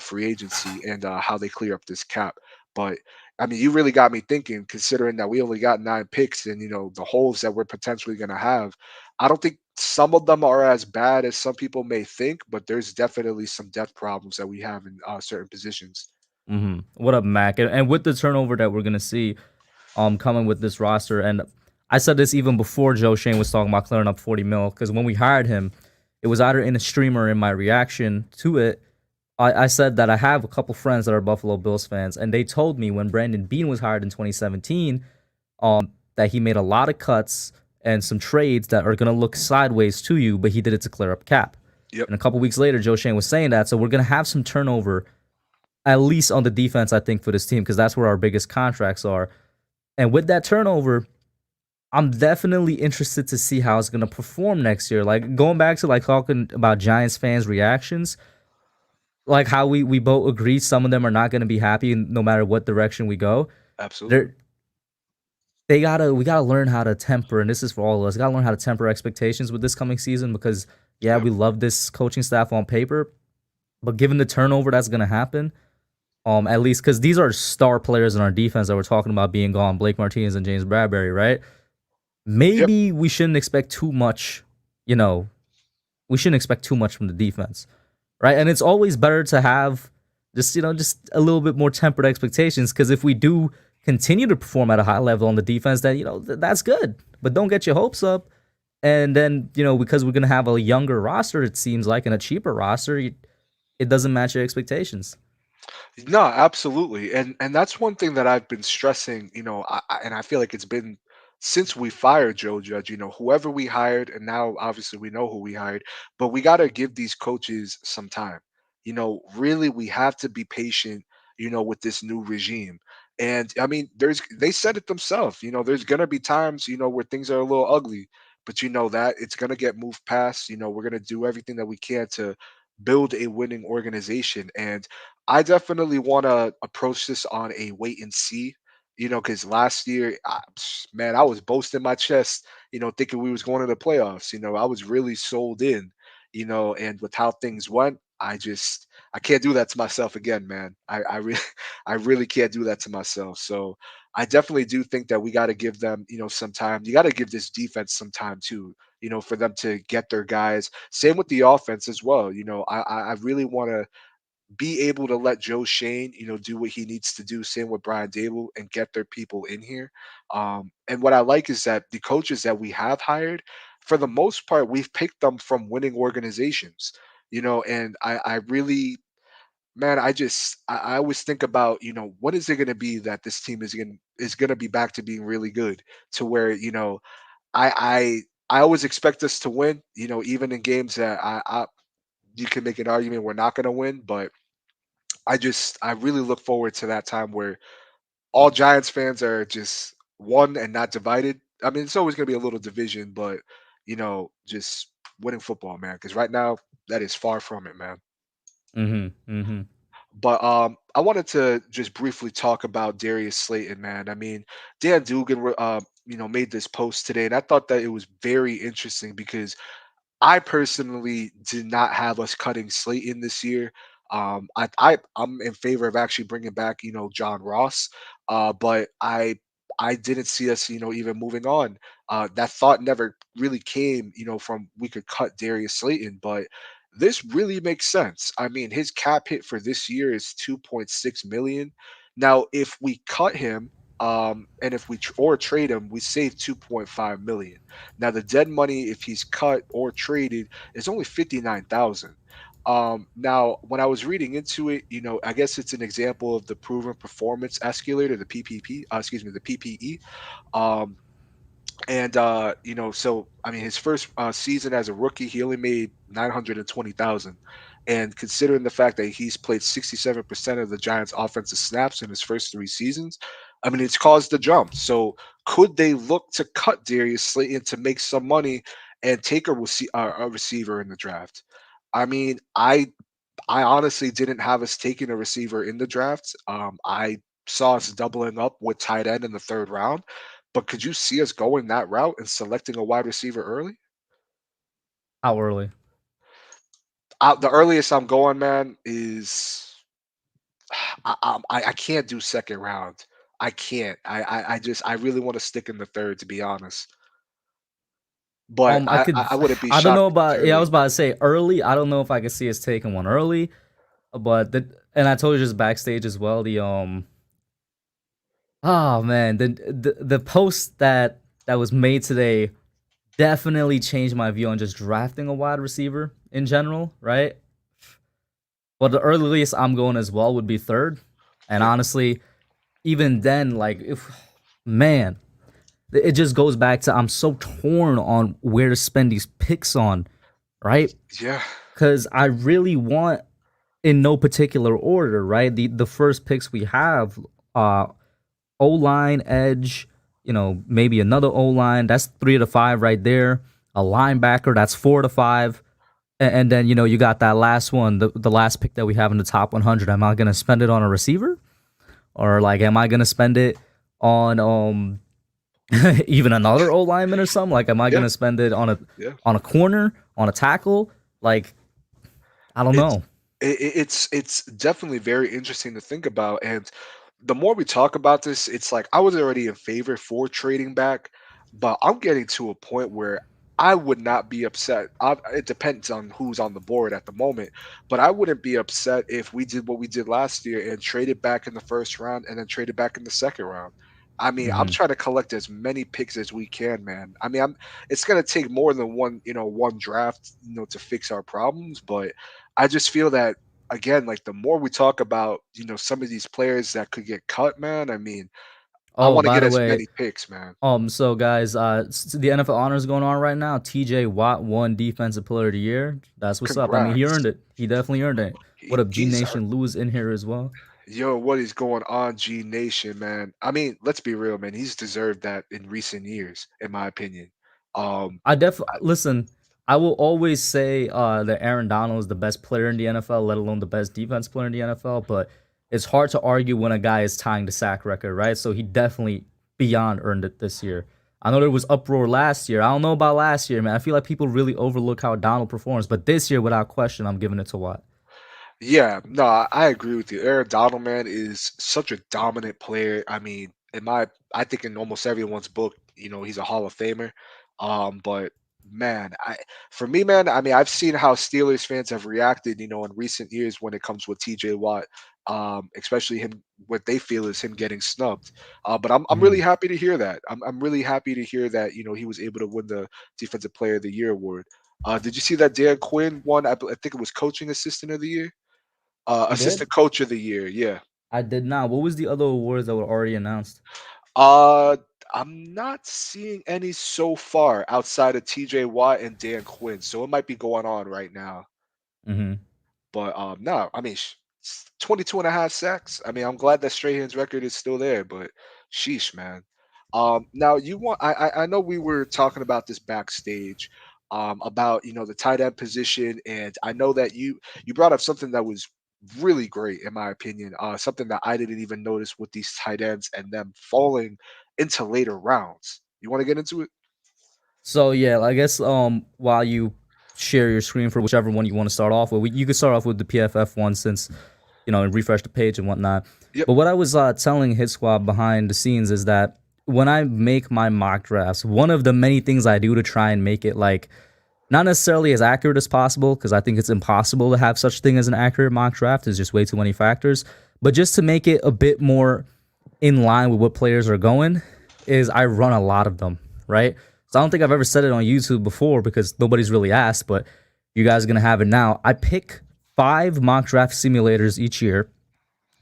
free agency and how they clear up this cap. But I mean, you really got me thinking, considering that we only got 9 picks and the holes that we're potentially going to have. I don't think some of them are as bad as some people may think, but there's definitely some depth problems that we have in certain positions. What up, Mac? And with the turnover that we're gonna see, coming with this roster, and I said this even before Joe Shane was talking about clearing up 40 mil, because when we hired him, it was either in a stream or in my reaction to it. I said that I have a couple friends that are Buffalo Bills fans, and they told me when Brandon Beane was hired in 2017, that he made a lot of cuts and some trades that are gonna look sideways to you, but he did it to clear up cap. Yep, And a couple weeks later, Joe Shane was saying that, so we're gonna have some turnover at least on the defense, I think, for this team, because that's where our biggest contracts are. And with that turnover, I'm definitely interested to see how it's gonna perform next year. Like going back to like talking about Giants fans' reactions, like how we both agree some of them are not gonna be happy no matter what direction we go. absolutely. They're we gotta learn how to temper, and this is for all of us. Gotta learn how to temper expectations with this coming season because yeah, Yep, we love this coaching staff on paper, but given the turnover that's gonna happen, at least because these are star players in our defense that we're talking about being gone, Blake Martinez and James Bradbury, right? yep. Maybe we shouldn't expect too much, you know, we shouldn't expect too much from the defense, right? And it's always better to have just a little bit more tempered expectations because if we do continue to perform at a high level on the defense, then that's good. But don't get your hopes up. And then because we're gonna have a younger roster, it seems like, and a cheaper roster, it doesn't match your expectations. No, absolutely, and that's one thing that I've been stressing. And I feel like it's been since we fired Joe Judge. Whoever we hired, and now obviously we know who we hired, but we got to give these coaches some time. Really, we have to be patient. With this new regime, and I mean, they said it themselves. There's gonna be times where things are a little ugly, but that it's gonna get moved past. We're gonna do everything that we can to build a winning organization and I definitely want to approach this on a wait and see, because last year, man, I was boasting my chest, thinking we was going to the playoffs. I was really sold in, and with how things went, I can't do that to myself again, man. I really, I really can't do that to myself. So I definitely do think that we got to give them, some time. You got to give this defense some time too, for them to get their guys. Same with the offense as well. I really want to be able to let Joe Shane, do what he needs to do. Same with Brian Dable and get their people in here. And what I like is that the coaches that we have hired, for the most part, we've picked them from winning organizations. And I really, man, I always think about, what is it going to be that this team is going to be back to being really good to where I I always expect us to win. Even in games that I you can make an argument we're not going to win, but I really look forward to that time where all Giants fans are just one and not divided. I mean, it's always going to be a little division, but just winning football, man. Because right now, that is far from it, man. Mm-hmm. Mm-hmm. But I wanted to just briefly talk about Darius Slayton, man. I mean, Dan Dugan, made this post today, and I thought that it was very interesting because I personally did not have us cutting Slayton this year. I'm in favor of actually bringing back John Ross, but I didn't see us even moving on. That thought never really came from we could cut Darius Slayton, but this really makes sense. I mean, his cap hit for this year is 2.6 million. Now, if we cut him, and if or trade him, we save 2.5 million. Now the dead money, if he's cut or traded, is only 59,000. Now, when I was reading into it, I guess it's an example of the proven performance escalator, the PPP, excuse me, the PPE. Um, and so I mean, his first season as a rookie, he only made 920,000. And considering the fact that he's played 67% of the Giants' offensive snaps in his first 3 seasons, I mean, it's caused the jump. So could they look to cut Darius Slayton to make some money and take a receiver in the draft? I mean, I honestly didn't have us taking a receiver in the draft. I saw us doubling up with tight end in the third round, but could you see us going that route and selecting a wide receiver early? How early? The earliest I'm going, man, is I can't do second round. I can't. I really want to stick in the third, to be honest. But I could. I wouldn't be I don't know shocked if it's about. Yeah, I early. was about to say early. I don't know if I could see us taking one early, but and I told you just backstage as well. Oh man, the post that was made today definitely changed my view on just drafting a wide receiver in general, right? But the earliest I'm going as well would be third, and Yeah, honestly, even then, like if man, it just goes back to I'm so torn on where to spend these picks on, right? yeah, Because I really want in no particular order, right? The first picks we have, uh, O line, edge, maybe another O line. That's 3 to 5 right there. A linebacker, that's 4 to 5. And then you got that last one, the last pick that we have in the top 100. Am I gonna spend it on a receiver, or like am I gonna spend it on even another O lineman or something? Like am I yeah, gonna spend it yeah. on a corner, on a tackle? Like I don't It's know. it's definitely very interesting to think about, and the more we talk about this, it's like I was already in favor for trading back, but I'm getting to a point where I would not be upset. It depends on who's on the board at the moment, but I wouldn't be upset if we did what we did last year and traded back in the first round and then traded back in the second round. I mean, I'm Hmm. trying to collect as many picks as we can, man. I mean, it's gonna take more than one draft, to fix our problems, but I just feel that again, like the more we talk about, some of these players that could get cut, man. I mean, I Oh, want to by get the as way, many picks, man. so guys, the NFL honors going on right now. T.J. Watt won Defensive Player of the Year. That's what's up. I mean, he earned Congrats. it. He definitely earned it. What up, G He's Nation? Lewis in here as well. yo, what is going on, G Nation, man? I mean, let's be real, man. He's deserved that in recent years, in my opinion. Um, I listen. I will always say that Aaron Donald is the best player in the NFL, let alone the best defense player in the NFL. But it's hard to argue when a guy is tying the sack record, right? So he definitely beyond earned it this year. I know there was uproar last year. I don't know about last year, man. I feel like people really overlook how Donald performs, but this year, without question, I'm giving it to Watt. Yeah, no, I agree with you. Aaron Donald, man, is such a dominant player. I mean, I think in almost everyone's book, he's a Hall of Famer. But man, for me, man, I mean, I've seen how Steelers fans have reacted, in recent years when it comes with TJ Watt, especially him, what they feel is him getting snubbed. But I'm Hmm. really happy to hear that. I'm really happy to hear that, he was able to win the Defensive Player of the Year award. Did you see that Dan Quinn won? I think it was Coaching Assistant of the Year. He did. Assistant Coach of the Year, yeah. I did not. What was the other awards that were already announced? Uh, I'm not seeing any so far outside of TJ Watt and Dan Quinn, so it might be going on right now. Hmm. But no, I mean, 22 and a half sacks. I mean, I'm glad that Strahan's record is still there, but sheesh, man. Now you want I know we were talking about this backstage, about the tight end position, and I know that you brought up something that was really great in my opinion. Something that I didn't even notice with these tight ends and them falling into later rounds. You want to get into it? So yeah, I guess while you share your screen for whichever one you want to start off with, you could start off with the PFF one since and refresh the page and whatnot. Yep. But what I was telling Hit Squad behind the scenes is that when I make my mock drafts, one of the many things I do to try and make it like not necessarily as accurate as possible, because I think it's impossible to have such thing as an accurate mock draft. There's just way too many factors. But just to make it a bit more in line with what players are going, is I run a lot of them, right? So I don't think I've ever said it on YouTube before because nobody's really asked, but you guys are gonna have it now. I pick 5 mock draft simulators each year,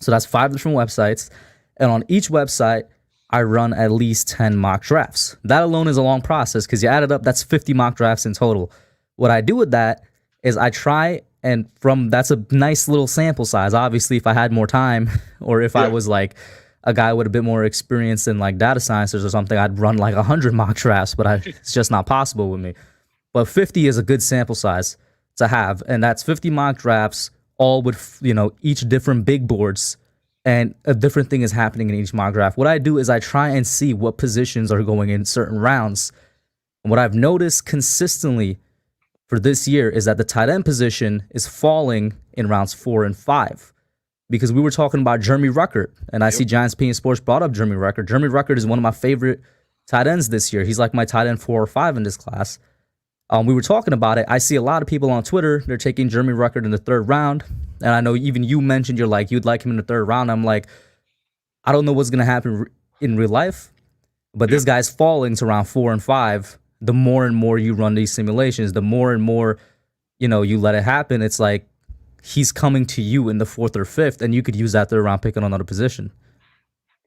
so that's 5 different websites, and on each website, I run at least 10 mock drafts. That alone is a long process because you add it up, that's 50 mock drafts in total. What I do with that is I try that's a nice little sample size. Obviously, if I had more time or if I Yeah. was like a guy with a bit more experience in like data sciences or something, I'd run like 100 mock drafts, but it's just not possible with me. But 50 is a good sample size to have, and that's 50 mock drafts, all with each different big boards, and a different thing is happening in each mock draft. What I do is I try and see what positions are going in certain rounds. And what I've noticed consistently for this year is that the tight end position is falling in rounds 4 and 5. Because we were talking about Jeremy Ruckert, and I Yep. see Giants P Sports brought up Jeremy Ruckert. Jeremy Ruckert is one of my favorite tight ends this year. He's like my tight end 4 or 5 in this class. We were talking about it. I see a lot of people on Twitter, they're taking Jeremy Ruckert in the 3rd round. And I know even you mentioned you'd like him in the 3rd round. I'm like, I don't know what's going to happen in real life, but Yep. this guy's falling to round 4 and 5. The more and more you run these simulations, the more and more, you let it happen. It's like he's coming to you in the 4th or 5th, and you could use that 3rd round pick on another position.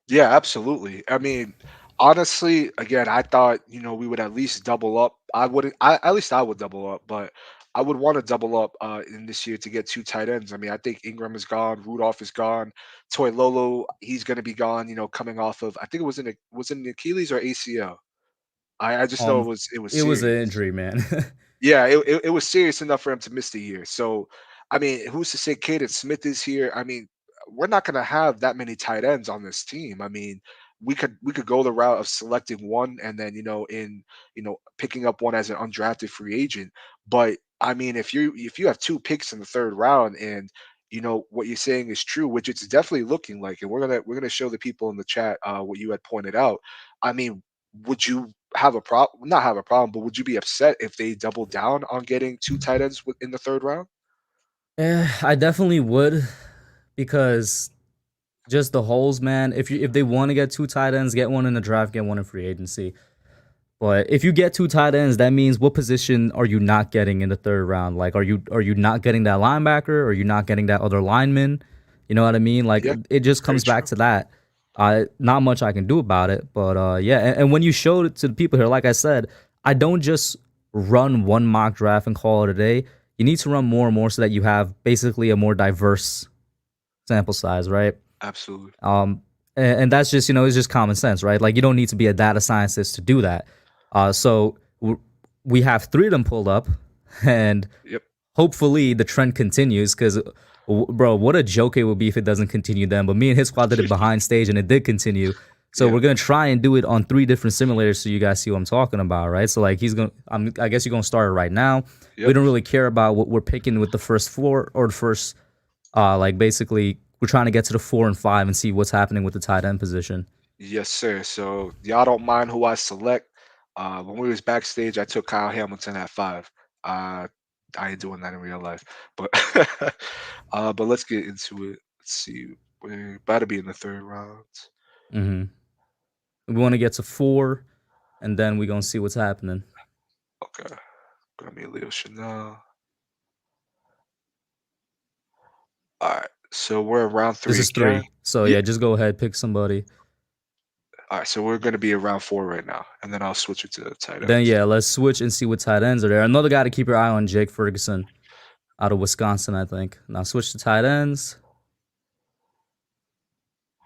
Yeah, absolutely. I mean, honestly, again, I thought, we would at least double up. I wouldn't, at least I would double up, but I would want to double up in this year to get 2 tight ends. I mean, I think Ingram is gone, Rudolph is gone, Toy Lolo, he's going to be gone, coming off of, I think it was in the Achilles or ACL. I just know Um, it was it was an serious. injury, man. Yeah, it was serious enough for him to miss the year. So, I mean, who's to say Caden Smith is here? I mean, we're not going to have that many tight ends on this team. I mean, we could go the route of selecting one and then picking up one as an undrafted free agent. But I mean, if you have 2 picks in the 3rd round and what you're saying is true, which it's definitely looking like, and we're gonna show the people in the chat what you had pointed out. I mean, would you have a problem? Not have a problem, but would you be upset if they doubled down on getting 2 tight ends in the 3rd round? I definitely would, because just the holes, man. If they want to get 2 tight ends, get one in the draft, get one in free agency. But if you get 2 tight ends, that means what position are you not getting in the 3rd round? Like, are you not getting that linebacker? Or are you not getting that other lineman? You know what I mean? Like, Yeah, it just very comes back true. to that. Not much I can do about it, but yeah. And when you showed it to the people here, like I said, I don't just run one mock draft and call it a day. You need to run more and more so that you have basically a more diverse sample size, right? Absolutely. Um, and that's just it's just common sense, right? Like, you don't need to be a data scientist to do that. So we have 3 of them pulled up, and Yep. hopefully the trend continues. Because, bro, what a joke it would be if it doesn't continue then. But me and his squad did it behind stage, and it did continue. So Yeah. we're gonna try and do it on 3 different simulators, so you guys see what I'm talking about, right? So like, I guess you're gonna start it right now. We Yep. don't really care about what we're picking with the first floor or the first, like, basically we're trying to get to the 4 and 5 and see what's happening with the tight end position. Yes, sir. So y'all don't mind who I select. When we was backstage, I took Kyle Hamilton at 5. Uh, I ain't doing that in real life, but but let's get into it. Let's see. We're about to be in the 3rd round. Hmm. We want to get to 4, and then we're gonna see what's happening. Okay. Gonna be Leo Chanel. All right. So we're in round This 3 is again. 3, so Yeah. yeah, just go ahead, pick somebody. All right. So we're gonna be in round 4 right now, and then I'll switch it to the tight Then ends. yeah, let's switch and see what tight ends are there. Another guy to keep your eye on, Jake Ferguson out of Wisconsin, I think. Now switch to tight ends.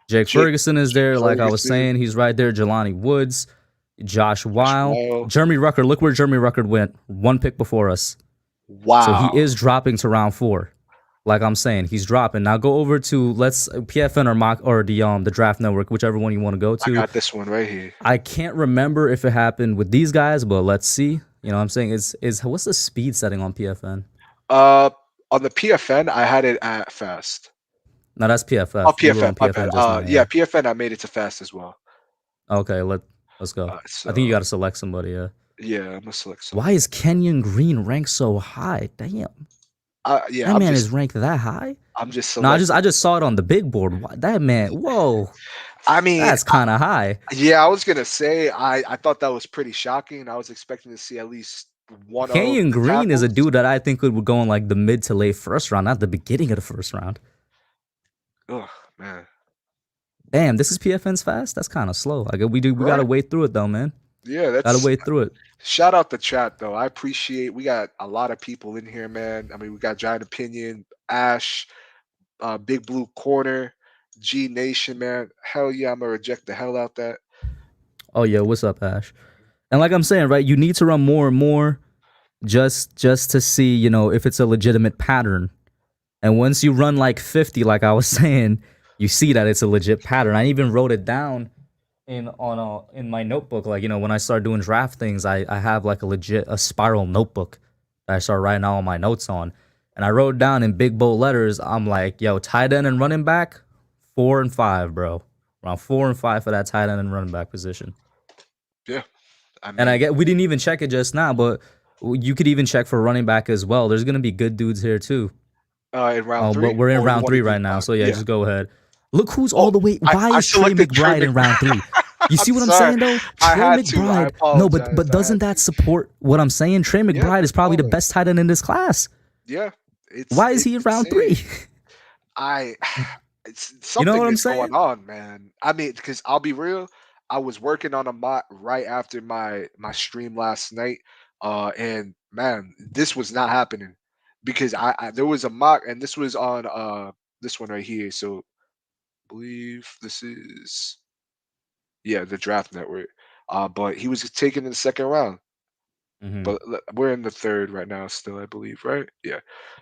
Jake Jake Ferguson is there, like I was Ferguson, saying. He's right there. Jelani Woods, Josh Josh Weil, Weil. Jeremy Rucker. Look where Jeremy Rucker went. 1 pick before us. So he Wow. is dropping to round 4. Like I'm saying, he's dropping. Now go over to let's PFN or mock or the draft network, whichever one you want to go I to. got this one right here. I can't remember if it happened with these guys, but let's see. You know what I'm saying? Is what's the speed setting on PFN? Uh, on the PFN, I had it at fast. No, that's Oh, PFF. You were PFN, on my bad. PFN just now, Yeah, yeah. PFN, I made it to fast as well. Okay, let's go. I think you So got to select somebody. Yeah. yeah, I'm gonna select Why somebody. is Kenyon Green ranked so high? Damn, Yeah, that man is ranked that high. I'm just No, selecting. I just saw it on the big board. That man, whoa, I mean, that's kind of high. yeah, I was gonna say I thought that was pretty shocking. I was expecting to see at least one of Kenyon the Green is a tackles. dude that I think would go in like the mid to late first round, not the beginning of the first round. Oh man, Damn, this is PFN's fast. That's kind of slow. Like we gotta right? wait through it though, man. Yeah, Gotta that's wait through it. shout out the chat though. I appreciate. We got a lot of people in here, man. I mean, we got Giant Opinion, Ash, Big Blue Corner, G Nation, man. Hell yeah, I'm gonna reject the hell out that. Oh yeah, what's up, Ash? And like I'm saying, right, you need to run more and more just to see, if it's a legitimate pattern. And once you run like 50, like I was saying, you see that it's a legit pattern. I even wrote it down in my notebook. Like, when I start doing draft things, I have like a spiral notebook that I start writing all my notes on. And I wrote down in big bold letters, I'm like, yo, tight end and running back, 4 and 5, bro. Around 4 and 5 for that tight end and running back position. Yeah, I And I mean, get we didn't even check it just now, but you could even check for running back as well. There's gonna be good dudes here too. in round But three, we're in or you round want to three do right the now, mock? so yeah, Yeah. just go ahead. Look who's Oh, all the way. Why I is Trey selected Trey McBride Mc. in round three? You I'm see what I'm sorry. saying though? I Trey had to. I McBride. No, but apologize. but I had doesn't that to. support what I'm saying? Trey Yeah, McBride is that's probably the baller. best tight end in this class. Yeah, Why is it's he in round insane. three? I it's You know something what I'm is going saying? on, man. I mean, because I'll be real, I was working on a mock right after my stream last night, and man, this was not happening because I there was a mock, and this was on this one right here. So I believe this is, yeah, the Draft Network. But he was taken in the second round. Hmm. But we're in the third right now, still, I believe, right? Yeah.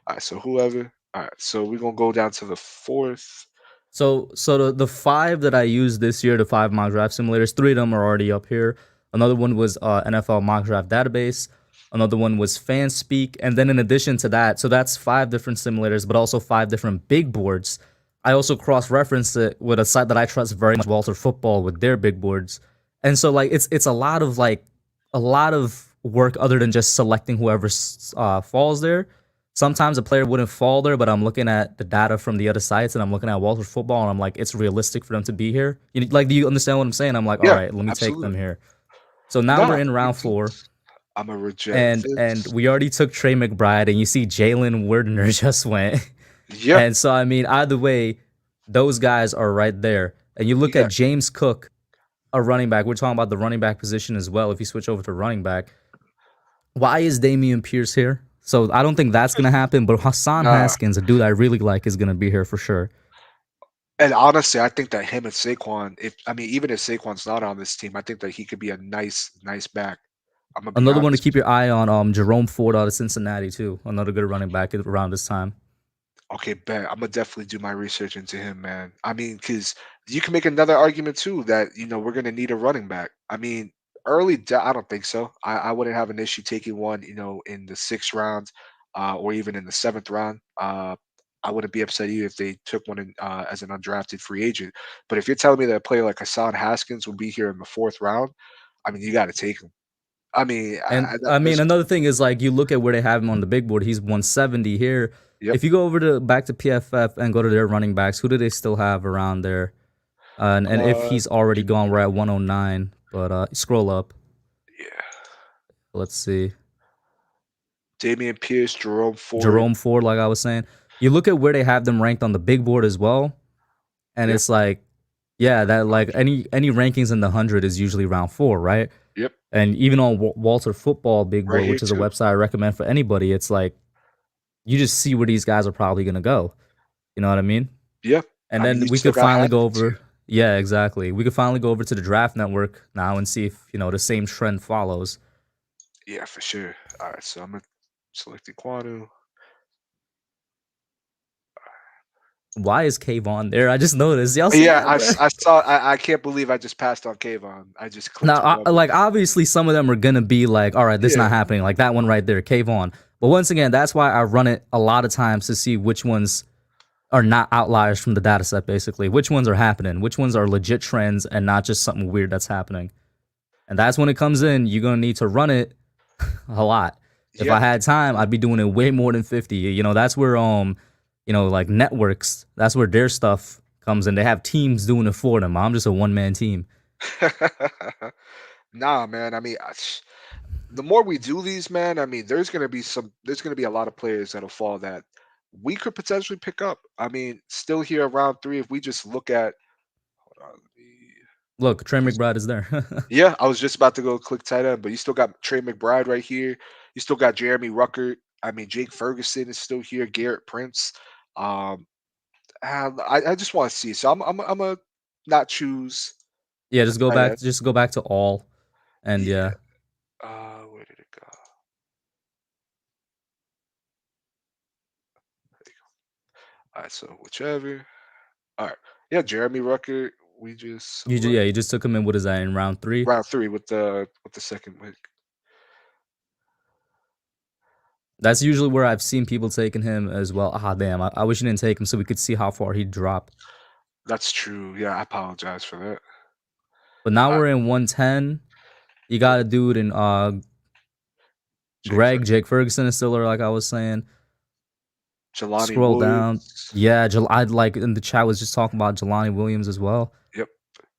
All right. So whoever. All right. So we're gonna go down to the fourth. So the five that I used this year, the five mock draft simulators, three of them are already up here. Another one was NFL mock draft database. Another one was Fanspeak, and then in addition to that, so that's five different simulators, but also five different big boards. I also cross-referenced it with a site that I trust very much, Walter Football, with their big boards. And so like it's a lot of work other than just selecting whoever falls there. Sometimes a player wouldn't fall there, but I'm looking at the data from the other sites and I'm looking at Walter Football and I'm like, it's realistic for them to be here. Do you understand what I'm saying? I'm like, all Yeah, right, let me take them absolutely. here. So now we're Nah, in round makes four, sense. I'ma reject and this. we already took Trey McBride, and you see Jalen Werdener just went. Yeah, And so I mean, either way, those guys are right there. And you he look at got James Cook, a running back. We're talking about the running back position as well. If you switch over to running back, why is Damian Pierce here? So I don't think that's gonna happen. But Hassan nah. Haskins, a dude I really like, is gonna be here for sure. And honestly, I think that him and Saquon, if I mean, even if Saquon's not on this team, I think that he could be a nice back. I'm gonna be Another one to honest keep with your eye on, Jerome Ford out of Cincinnati too. Another good running back around this time. you. Okay, bet. I'm gonna definitely do my research into him, man. I mean, because you can make another argument too that we're gonna need a running back. I mean, I don't think so. I wouldn't have an issue taking one, in the sixth round, or even in the seventh round. I wouldn't be upset either if they took one as an undrafted free agent. But if you're telling me that a player like Hassan Haskins will be here in the fourth round, I mean, you got to take him. I mean, And I mean, there's another thing is like you look at where they have him on the big board. He's 170 here. yep. If you go over to back to PFF and go to their running backs, who do they still have around there? And if Uh, he's already Give me gone, we're at one. 109. But scroll up. Yeah, Let's see. Damian Pierce, Jerome Ford. Jerome Ford, like I was saying. You look at where they have them ranked on the big board as well, and Yep. it's like, yeah, that like 100. any rankings in the 100 is usually round four, right? Yep. And even on Walter Football Big Right Board, here which is a too. website I recommend for anybody, it's like you just see where these guys are probably gonna go. You know what I mean? Yeah. And I mean, then you we still could got finally go Haskins over. here. Yeah, exactly. We could finally go over to the Draft Network now and see if the same trend follows. Yeah, for sure. All right, so I'm gonna select Quanu. Why is Kayvon there? I just noticed. Y'all see Yeah, that, bro? I saw. I can't believe I just passed on Kayvon. I just clicked Now, whoever. like obviously, some of them are gonna be like, "All right, this is not Yeah, happening." Like that one right there, Kayvon. But once again, that's why I run it a lot of times to see which ones are not outliers from the data set, basically. Which ones are happening, which ones are legit trends and not just something weird that's happening. And that's when it comes in, you're gonna need to run it a lot. If I yeah, had time, I'd be doing it way more than 50. That's where like networks, that's where their stuff comes in. They have teams doing it for them. I'm just a one man team. nah, man. I mean, the more we do these, man, I mean, there's gonna be a lot of players that'll fall that we could potentially pick up. I mean, still here around three. If we just look at, hold on, let me Look, Trey just McBride is there. yeah, I was just about to go click tight end, but you still got Trey McBride right here. You still got Jeremy Ruckert. I mean, Jake Ferguson is still here. Garrett Prince. Um, I just want to see. So I'm a not choose Yeah, a tight end. just go back to all, and Yeah. yeah, Where did it go? All right. So whichever. All right. Yeah, Jeremy Rucker. We just select you just took him in. What is that in round 3? round three with the second pick. That's usually where I've seen people taking him as well. Ah, damn, I wish you didn't take him so we could see how far he'd drop. That's true. Yeah, I apologize for that. But now Uh, we're in 110. You yep. got a dude in Jake Jake Ferguson is still there, like I was saying. Jelani Scroll down. Woods. Yeah, I'd like in the chat was just talking about Jelani Williams as well. Yep.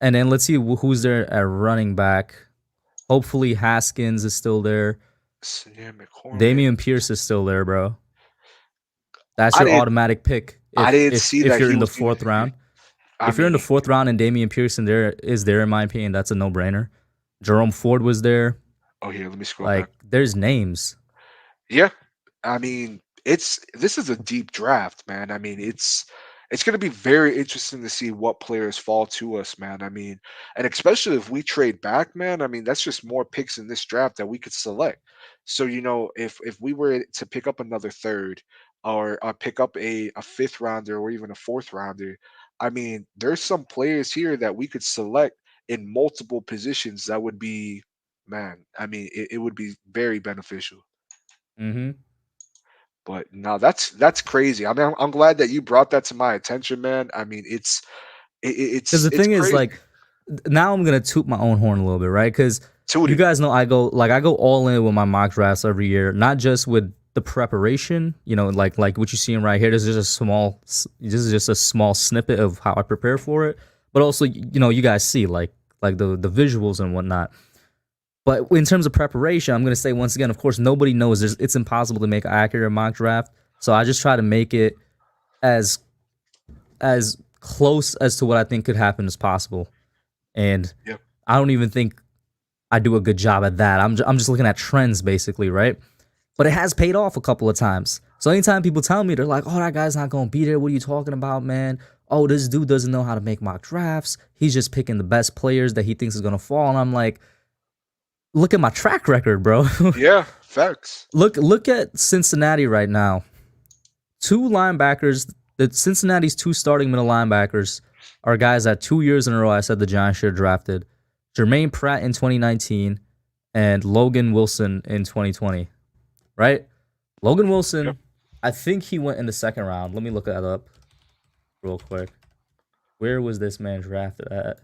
And then let's see who's there at running back. Hopefully Haskins is still there. Xavier McKinney. Damian Pierce is still there, bro. That's I your didn't automatic pick I didn't see if that you're he in the was even fourth here. round. I If you're in the mean, fourth round and Damian Pearson there, in my opinion, that's a no brainer. Jerome Ford was there. oh here, let me scroll back. Like, there's names. Yeah. I mean, it's this is a deep draft, man. I mean, it's going to be very interesting to see what players fall to us, man. I mean, and especially if we trade back, man. I mean, that's just more picks in this draft that we could select. So, if we were to pick up another third or pick up a fifth rounder or even a fourth rounder, I mean, there's some players here that we could select in multiple positions that would be, man, I mean, it would be very beneficial. Mm-hmm. But no, that's crazy. I mean, I'm glad that you brought that to my attention, man. I mean, Because the it's thing is, crazy. like, now I'm gonna toot my own horn a little bit, right? Because Toot you it. guys know I go all in with my mock drafts every year, not just with the preparation. Like what you're seeing right here. This is just a small snippet of how I prepare for it, but also you guys see like the visuals and whatnot. But in terms of preparation, I'm gonna say once again, of course, nobody knows. It's impossible to make an accurate mock draft, so I just try to make it as close as to what I think could happen as possible. And Yeah. I don't even think I do a good job at that. I'm just looking at trends basically, right? But it has paid off a couple of times. So anytime people tell me they're like, "Oh, that guy's not gonna be there. What are you talking about, man? Oh, this dude doesn't know how to make mock drafts. He's just picking the best players that he thinks is gonna fall." And I'm like, look at my track record, bro. Yeah. Facts. Look at Cincinnati right now. Two linebackers, the Cincinnati's two starting middle linebackers are guys that 2 years in a row I said the Giants should have drafted. Jermaine Pratt in 2019 and Logan Wilson in 2020. Right? Logan Yep. Wilson, I think he went in the second round. Let me look that up real quick. Where was this man drafted at?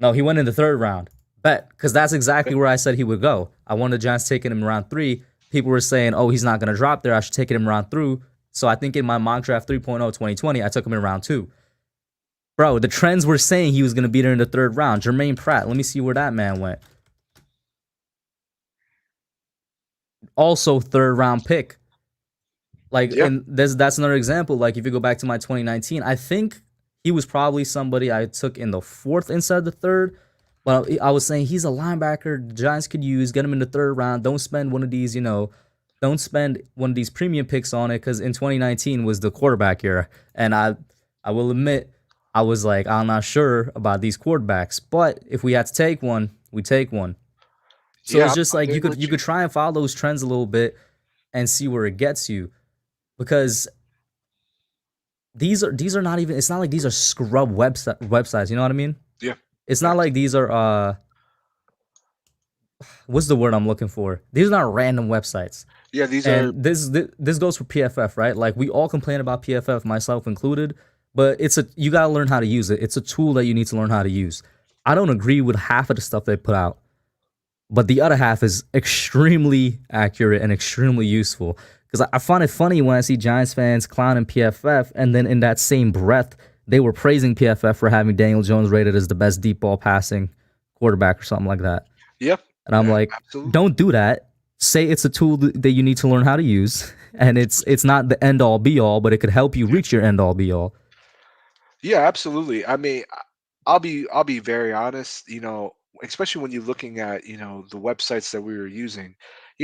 No, he went in the third round. Bet, because that's exactly Yep. where I said he would go. I wanted the Giants taking him round 3. People were saying, "Oh, he's not going to drop there. I should take him round through." So I think in my mock draft 3.0 2020, I took him in round 2. Bro, the trends were saying he was going to be there in the third round. Jermaine Pratt, let me see where that man went. Also, third round pick. Like, Yeah. and that's another example. Like, if you go back to my 2019, I think he was probably somebody I took in the fourth instead of the third. But I was saying he's a linebacker the Giants could use, get him in the third round. Don't spend one of these, don't spend one of these premium picks on it because in 2019 was the quarterback era. And I will admit, I was like, I'm not sure about these quarterbacks. But if we had to take one, we take one. So Yeah. it's just I'm like there with you you. could try and follow those trends a little bit and see where it gets you because these are not even, it's not like these are scrub websites, you know what I mean? Yeah. It's not Facts. like these are what's the word I'm looking for? These are not random websites. Yeah. These are. And this goes for PFF, right? Like we all complain about PFF, myself included, but you got to learn how to use it. It's a tool that you need to learn how to use. I don't agree with half of the stuff they put out, but the other half is extremely accurate and extremely useful. Because I find it funny when I see Giants fans clowning PFF, and then in that same breath, they were praising PFF for having Daniel Jones rated as the best deep ball passing quarterback or something like that. Yeah. And I'm like, Absolutely. don't do that. Say it's a tool that you need to learn how to use, and it's not the end all be all, but it could help you Yeah. reach your end all be all. Yeah. Absolutely. I mean, I'll be very honest. Especially when you're looking at the websites that we were using.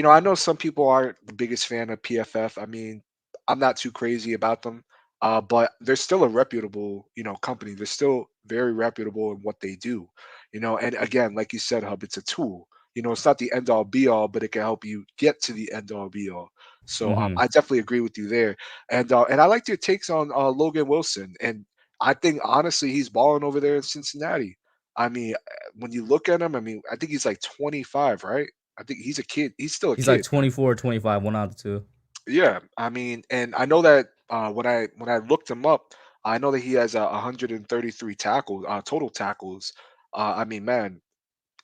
I know some people aren't the biggest fan of PFF. I mean, I'm not too crazy about them. But they're still a reputable, company. They're still very reputable in what they do, And again, like you said, Hub, it's a tool. It's not the end all be all, but it can help you get to the end all be all. So Hmm. I definitely agree with you there, and I liked your takes on Logan Wilson, and I think honestly he's balling over there in Cincinnati. I mean, when you look at him, I mean, I think he's like 25, right? I think he's a kid. He's still a He's like kid, man. 24 or 25, one out of the two. Yeah, I mean, and I know that when I looked him up, I know that he has 133 tackles, total tackles. I mean, man,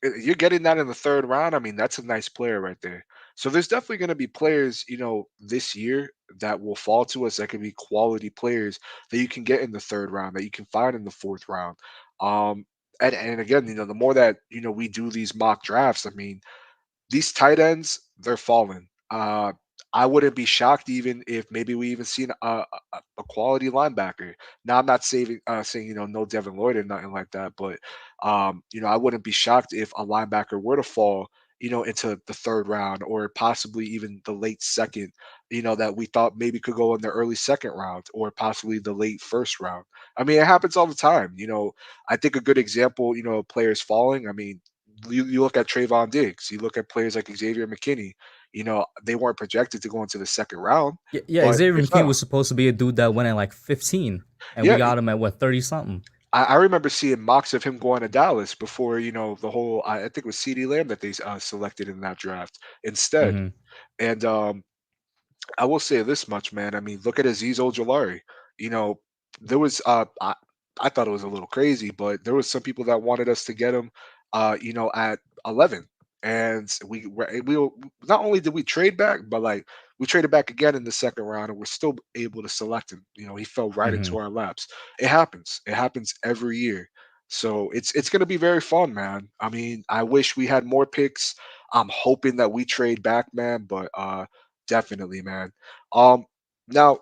you're getting that in the third round. I mean, that's a nice player right there. So there's definitely going to be players, this year that will fall to us that can be quality players that you can get in the third round, that you can find in the fourth round. Um, and again, the more that we do these mock drafts, I mean, these tight ends, they're falling. I wouldn't be shocked even if maybe we even seen a quality linebacker. Now, I'm not saying no Devin Lloyd or nothing like that, but I wouldn't be shocked if a linebacker were to fall, into the third round or possibly even the late second. That we thought maybe could go in the early second round or possibly the late first round. I mean, it happens all the time. I think a good example, of players falling. I mean, you look at Trayvon Diggs, you look at players like Xavier McKinney, they weren't projected to go into the second round, Yeah, yeah, but Xavier they McKinney fell. was supposed to be a dude that went at like 15, and we Yeah, got him at what, 30 something. I remember seeing mocks of him going to Dallas before, the whole, I think it was CD Lamb that they selected in that draft instead. Hmm. And I will say this much, man. I mean, look at Aziz Ojolari. You know, there was I thought it was a little crazy, but there was some people that wanted us to get him at 11. And not only did we trade back, but like we traded back again in the second round and we're still able to select him. He fell right Hmm. into our laps. It happens. It happens every year. So it's gonna be very fun, man. I mean, I wish we had more picks. I'm hoping that we trade back, man, but definitely, man. Um, now,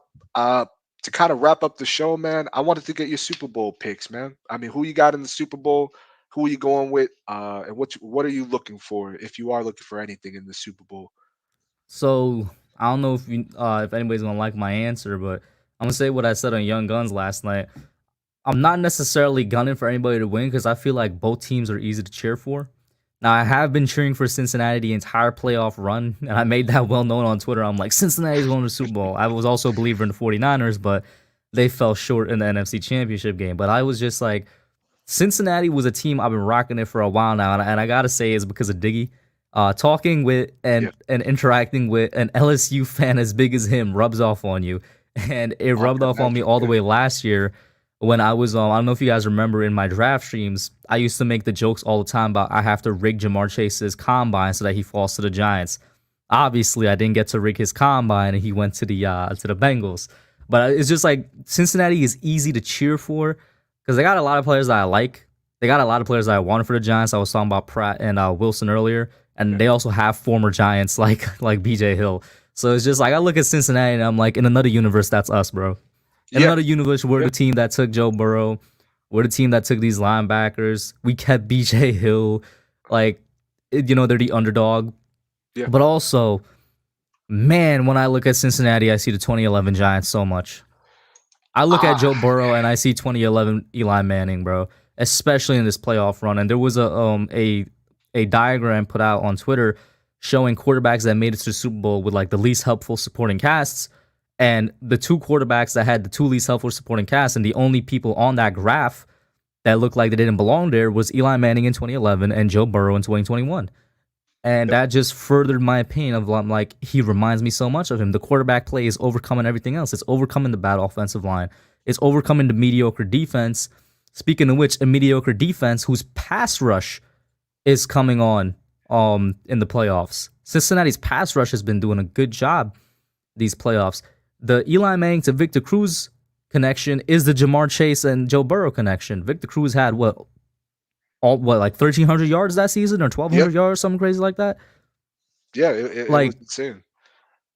to kind of wrap up the show, man, I wanted to get your Super Bowl picks, man. I mean, who you got in the Super Bowl? Who are you going with? And what are you looking for if you are looking for anything in the Super Bowl? So I don't know if anybody's gonna like my answer, but I'm gonna say what I said on Young Guns last night. I'm not necessarily gunning for anybody to win because I feel like both teams are easy to cheer for. Now, I have been cheering for Cincinnati the entire playoff run, and I made that well known on Twitter. I'm like, Cincinnati's going to the Super Bowl. I was also a believer in the 49ers, but they fell short in the NFC Championship game. But I was just like, Cincinnati was a team I've been rocking it for a while now, and I gotta say it's because of Diggy. Talking with Yeah, and interacting with an LSU fan as big as him rubs off on you, and it I rubbed can off on me imagine. all the Yeah, way last year when I was I don't know if you guys remember in my draft streams, I used to make the jokes all the time about I have to rig Jamar Chase's combine so that he falls to the Giants. Obviously, I didn't get to rig his combine, and he went to the Bengals. But it's just like Cincinnati is easy to cheer for because they got a lot of players that I like. They got a lot of players that I wanted for the Giants. I was talking about Pratt and Wilson earlier, and yeah, they also have former Giants like BJ Hill. So it's just like I look at Cincinnati and I'm like, in another universe, that's us, bro. In yeah, another universe, we're yeah, the team that took Joe Burrow. We're the team that took these linebackers. We kept BJ Hill. Like, they're the underdog. yeah. But also, man, when I look at Cincinnati, I see the 2011 Giants so much. I look at Ah, Joe Burrow and I see 2011 Eli Manning, bro, especially in this playoff run. And there was a diagram put out on Twitter showing quarterbacks that made it to the Super Bowl with like the least helpful supporting casts, and the two quarterbacks that had the two least helpful supporting casts, and the only people on that graph that looked like they didn't belong there was Eli Manning in 2011 and Joe Burrow in 2021. And yeah, that just furthered my opinion of like he reminds me so much of him. The quarterback play is overcoming everything else. It's overcoming the bad offensive line. It's overcoming the mediocre defense. Speaking of which, a mediocre defense whose pass rush is coming on in the playoffs. Cincinnati's pass rush has been doing a good job these playoffs. The Eli Manning to Victor Cruz connection is the Jamar Chase and Joe Burrow connection. Victor Cruz had like 1,300 yards that season or yeah, 1,200 yards, something crazy like that. yeah. It was Like insane.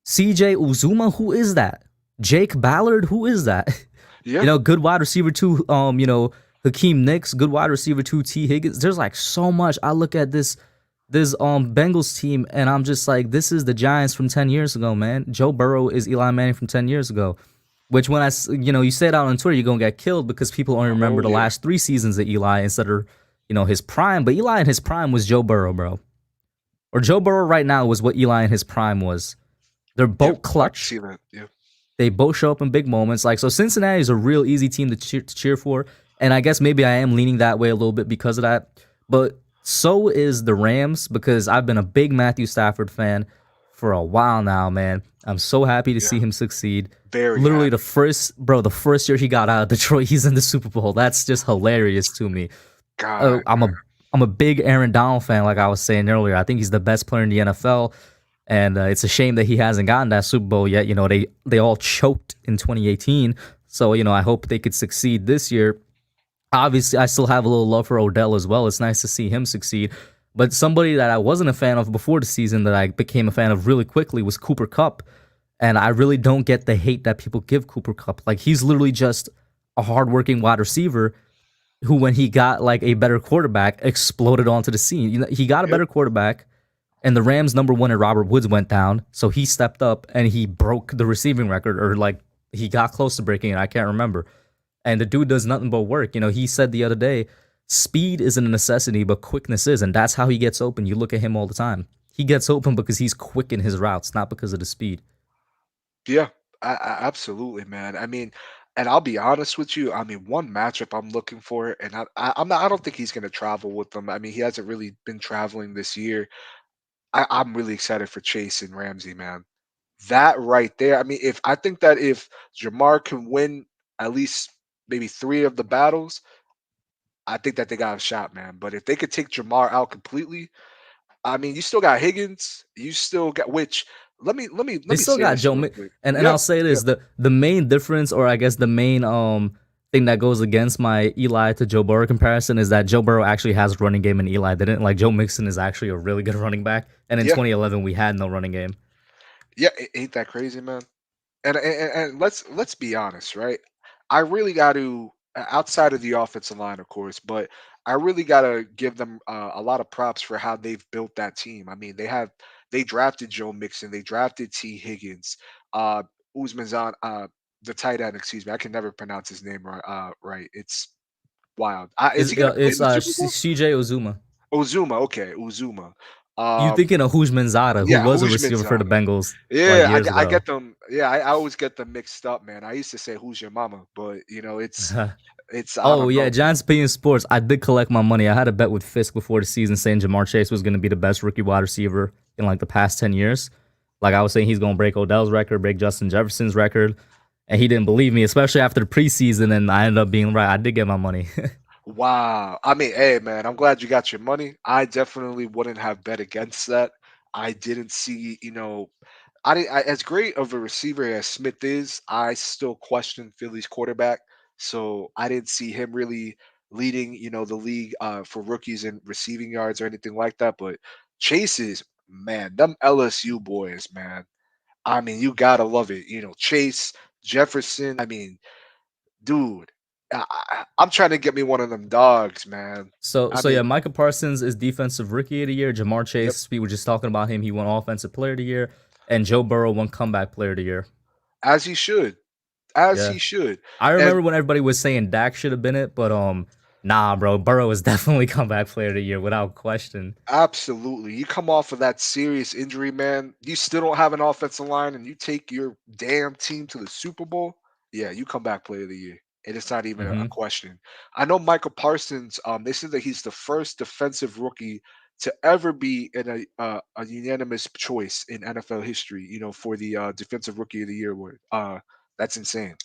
CJ Uzuma, who is that? Jake Ballard, who is that? Yeah, Good wide receiver too. Hakeem Nicks, good wide receiver too. T Higgins. There's like so much. I look at this this Bengals team, and I'm just like, this is the Giants from 10 years ago, man. Joe Burrow is Eli Manning from 10 years ago. Which when you say it out on Twitter, you're gonna get killed because people only remember Oh the yeah, last 3 seasons of Eli instead of his prime. But Eli in his prime was Joe Burrow, bro. Or Joe Burrow right now was what Eli in his prime was. They're yep, both I can clutch. see that. Yeah, They both show up in big moments. Like so, Cincinnati is a real easy team to cheer for, and I guess maybe I am leaning that way a little bit because of that. But so is the Rams because I've been a big Matthew Stafford fan for a while now, man. I'm so happy to yeah, see him succeed. very Literally happy. the first year he got out of Detroit, he's in the Super Bowl. That's just hilarious to me. God, I'm a man. I'm a big Aaron Donald fan, like I was saying earlier. I think he's the best player in the NFL, and it's a shame that he hasn't gotten that Super Bowl yet. They all choked in 2018, so I hope they could succeed this year. Obviously, I still have a little love for Odell as well. It's nice to see him succeed. But somebody that I wasn't a fan of before the season that I became a fan of really quickly was Cooper Cup. And I really don't get the hate that people give Cooper Cup. Like he's literally just a hardworking wide receiver who, when he got like a better quarterback, exploded onto the scene. He got a Yep. better quarterback, and the Rams' number one and Robert Woods went down, so he stepped up and he broke the receiving record, or like he got close to breaking it. I can't remember. And the dude does nothing but work. He said the other day, speed isn't a necessity, but quickness is, and that's how he gets open. You look at him all the time. He gets open because he's quick in his routes, not because of the speed. Yeah, absolutely, man. I mean, and I'll be honest with you. I mean, one matchup I'm looking for, and I'm not. I don't think he's going to travel with them. I mean, he hasn't really been traveling this year. I'm really excited for Chase and Ramsey, man. That right there. I mean, if I think that if Jamar can win at least maybe three of the battles, I think that they got a shot, man. But if they could take Jamar out completely, I mean, you still got Higgins. You still got which. Let They me still say got this Joe, real quick. and I'll Yep. say Yep. this: the main difference, or I guess the main thing that goes against my Eli to Joe Burrow comparison is that Joe Burrow actually has a running game and Eli didn't. Like Joe Mixon is actually a really good running back, and in Yeah. 2011 we had no running game. Yeah. Ain't that crazy, man? And let's be honest, right? I really got to outside of the offensive line, of course, but I really got to give them a lot of props for how they've built that team. I mean, they drafted Joe Mixon, they drafted T Higgins, uh, Uzman's the tight end. Excuse me, I can never pronounce his name right. Right, it's wild. Is It's he gonna play in it's the Super Bowl? CJ Uzuma. Ozuma, okay, Uzuma. You Um, thinking of Hujmanzada, who yeah, was a receiver for the Uzman's Bengals like yeah, years I ago? get them. Yeah, I always get them mixed up, man. I used to say, "Who's your mama?" But it's I Oh don't yeah, know, man. Giants being sports. I did collect my money. I had a bet with Fisk before the season saying Jamar Chase was going to be the best rookie wide receiver in like the past 10 years. Like I was saying, he's going to break Odell's record, break Justin Jefferson's record, and he didn't believe me, especially after the preseason. And I ended up being right. I did get my money. Wow. I mean, hey, man, I'm glad you got your money. I definitely wouldn't have bet against that. I didn't see, I didn't. As great of a receiver as Smith is, I still question Philly's quarterback. So I didn't see him really leading, the league for rookies in receiving yards or anything like that. But Chase is, man, them LSU boys, man. I mean, you gotta love it. Chase, Jefferson. I mean, dude, I'm trying to get me one of them dogs, man. I So yeah, mean, Micah Parsons is defensive rookie of the year. Jamar yep, Chase, we were just talking about him. He won offensive player of the year, and Joe Burrow won comeback player of the year. as he should, as Yeah. he should. I And remember when everybody was saying Dak should have been it, but nah, bro, Burrow is definitely comeback player of the year without question. absolutely, you come off of that serious injury, man. You still don't have an offensive line, and you take your damn team to the Super Bowl. Yeah, you come back player of the year, and it's not even a Hmm. question. I know Michael Parsons. They said that he's the first defensive rookie to ever be in a unanimous choice in NFL history. For the defensive rookie of the year award. That's insane.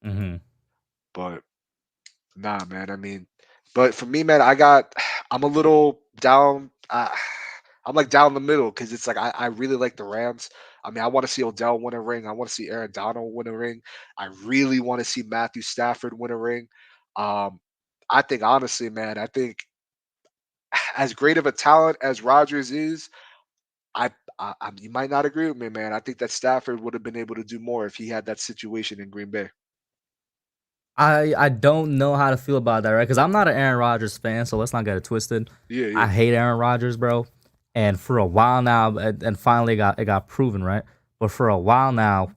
Hmm. But nah, man. I mean, but for me, man, I got. I'm a little down. I'm like down the middle because it's like I really like the Rams. I mean, I want to see Odell win a ring. I want to see Aaron Donald win a ring. I really want to see Matthew Stafford win a ring. Um, I think honestly, man, I think as great of a talent as Rodgers is, you might not agree with me, man. I think that Stafford would have been able to do more if he had that situation in Green Bay. I don't know how to feel about that, right? Because I'm not an Aaron Rodgers fan, so let's not get it twisted. Yeah, I yeah, hate Aaron Rodgers, bro. And for a while now, and finally it got proven, right? But for a while now,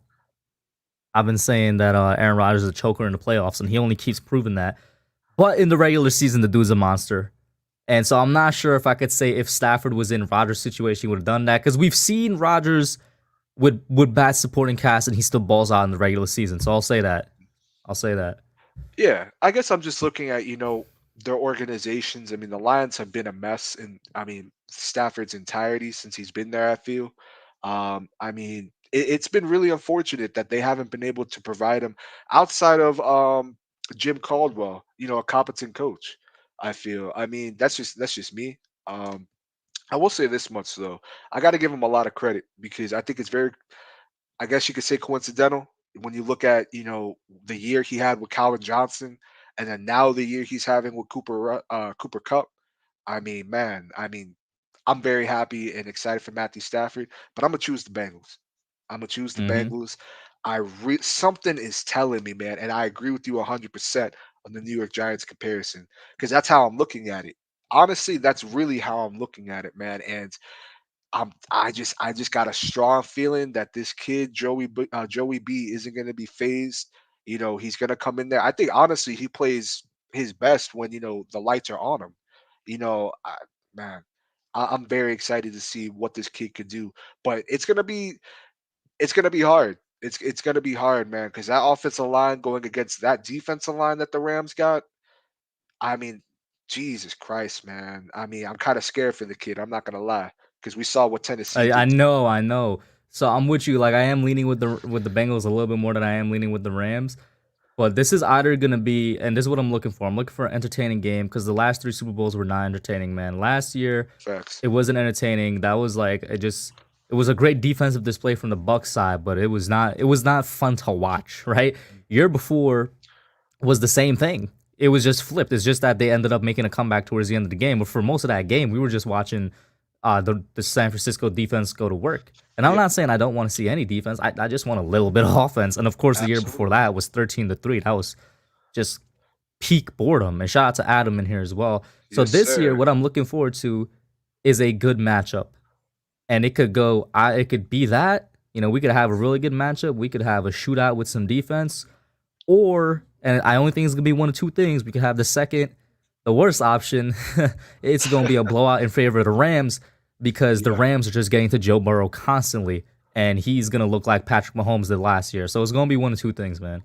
I've been saying that Aaron Rodgers is a choker in the playoffs, and he only keeps proving that. But in the regular season, the dude's a monster. And so I'm not sure if I could say if Stafford was in Rodgers' situation, he would have done that. Because we've seen Rodgers with bad supporting cast, and he still balls out in the regular season. So I'll say that. I'll say that. yeah. I guess I'm just looking at their organizations. I mean, the Lions have been a mess, in I mean Stafford's entirety since he's been there. I feel. I mean, it's been really unfortunate that they haven't been able to provide him outside of Jim Caldwell. A competent coach. I feel. I mean, that's just me. Um, I will say this much though. I got to give him a lot of credit because I think it's very, I guess you could say, coincidental when you look at the year he had with Calvin Johnson, and then now the year he's having with Cooper Cup. I mean, man, I'm very happy and excited for Matthew Stafford, but I'm gonna choose the Bengals. I'm gonna choose the Hmm. Bengals. Something is telling me, man, and I agree with you 100% on the New York Giants comparison because that's how I'm looking at it. Honestly, that's really how I'm looking at it, man. And I just got a strong feeling that this kid Joey B isn't going to be phased. He's going to come in there. I think honestly he plays his best when the lights are on him. Man, I'm very excited to see what this kid could do. But it's gonna be hard. It's gonna be hard, man, because that offensive line going against that defensive line that the Rams got. I mean, Jesus Christ, man. I mean, I'm kind of scared for the kid. I'm not gonna lie, because we saw what Tennessee I did. know, I know. So I'm with you. Like I am leaning with the Bengals a little bit more than I am leaning with the Rams. But this is either gonna be, and this is what I'm looking for. I'm looking for an entertaining game because the last three Super Bowls were not entertaining, man. Last year Facts. it wasn't entertaining. That was like it was a great defensive display from the Bucks side, but it was not fun to watch, right? Year before was the same thing. It was just flipped. It's just that they ended up making a comeback towards the end of the game. But for most of that game, we were just watching the San Francisco defense go to work. And I'm Yeah, not saying I don't want to see any defense. I just want a little bit of offense. And of course, the year before absolutely. that was 13-3. That was just peak boredom. And shout out to Adam in here as well. So Yes, this year, sir. what I'm looking forward to is a good matchup, and it could go. It could be that we could have a really good matchup. We could have a shootout with some defense, or and I only think it's gonna be one of two things. We could have the worst option. It's gonna be a blowout in favor of the Rams because the Yeah. Rams are just getting to Joe Burrow constantly, and he's gonna look like Patrick Mahomes did last year. So it's gonna be one of two things, man.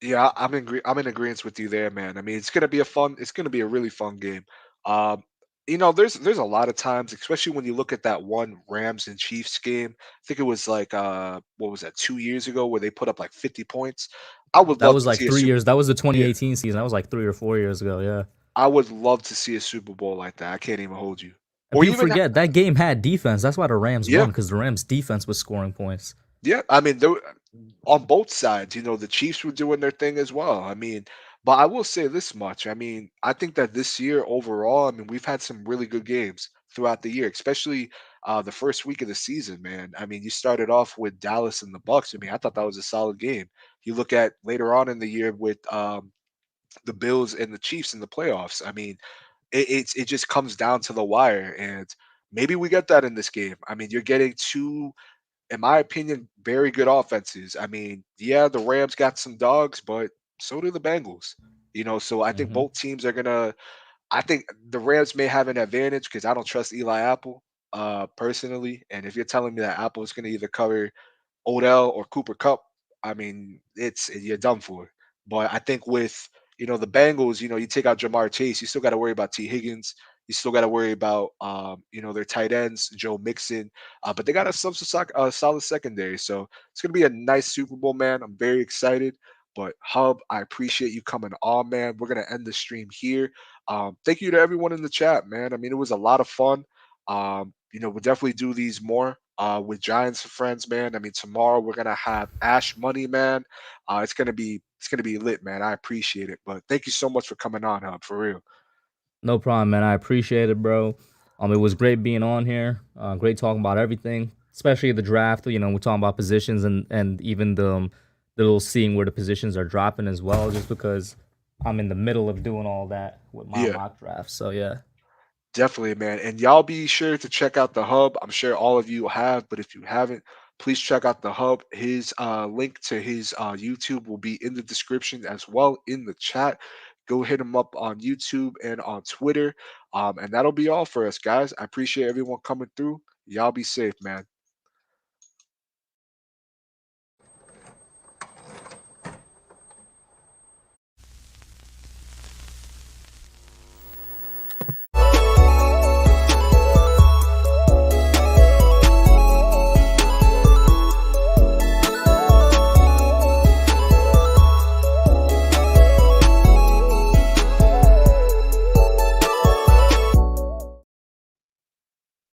Yeah, I'm in agreement with you there, man. I mean, it's gonna be a really fun game. Um, there's a lot of times, especially when you look at that one Rams and Chiefs game. I think it was like what was that, 2 years ago, where they put up like 50 points. I would That love was to like see a 3 years. Super That was the Yeah, 2018 season. That was like 3 or 4 years ago. Yeah. I would love to see a Super Bowl like that. I can't even hold you. And Or people even forget that game had defense. That's why the Rams Yeah, won because the Rams defense was scoring points. yeah. I mean, on both sides, the Chiefs were doing their thing as well. I mean, but I will say this much. I mean, I think that this year overall, I mean, we've had some really good games throughout the year, especially the first week of the season, man. I mean, you started off with Dallas and the Bucks. I mean, I thought that was a solid game. You look at later on in the year with the Bills and the Chiefs in the playoffs. I mean, it just comes down to the wire, and maybe we get that in this game. I mean, you're getting two, in my opinion, very good offenses. I mean, yeah, the Rams got some dogs, but so do the Bengals. So I think Hmm. both teams are gonna. I think the Rams may have an advantage because I don't trust Eli Apple, personally. And if you're telling me that Apple is gonna either cover Odell or Cooper Cup, I mean, you're done for. But I think with the Bengals, you take out Jamar Chase, you still got to worry about T. Higgins. You still got to worry about their tight ends, Joe Mixon. But they got solid secondary, so it's gonna be a nice Super Bowl, man. I'm very excited. But Hub, I appreciate you coming on, man. We're gonna end the stream here. Thank you to everyone in the chat, man. I mean, it was a lot of fun. We'll definitely do these more with Giants friends, man. I mean, tomorrow we're gonna have Ash Money, man. It's gonna be lit, man. I appreciate it. But thank you so much for coming on, Hub, for real. No problem, man. I appreciate it, bro. It was great being on here. Great talking about everything, especially the draft. We're talking about positions and even the little seeing where the positions are dropping as well, just because I'm in the middle of doing all that with my Yeah. mock draft. So yeah. Definitely, man. And y'all be sure to check out the hub. I'm sure all of you have, but if you haven't, please check out the hub. His link to his YouTube will be in the description as well in the chat. Go hit him up on YouTube and on Twitter. And that'll be all for us, guys. I appreciate everyone coming through. Y'all be safe, man.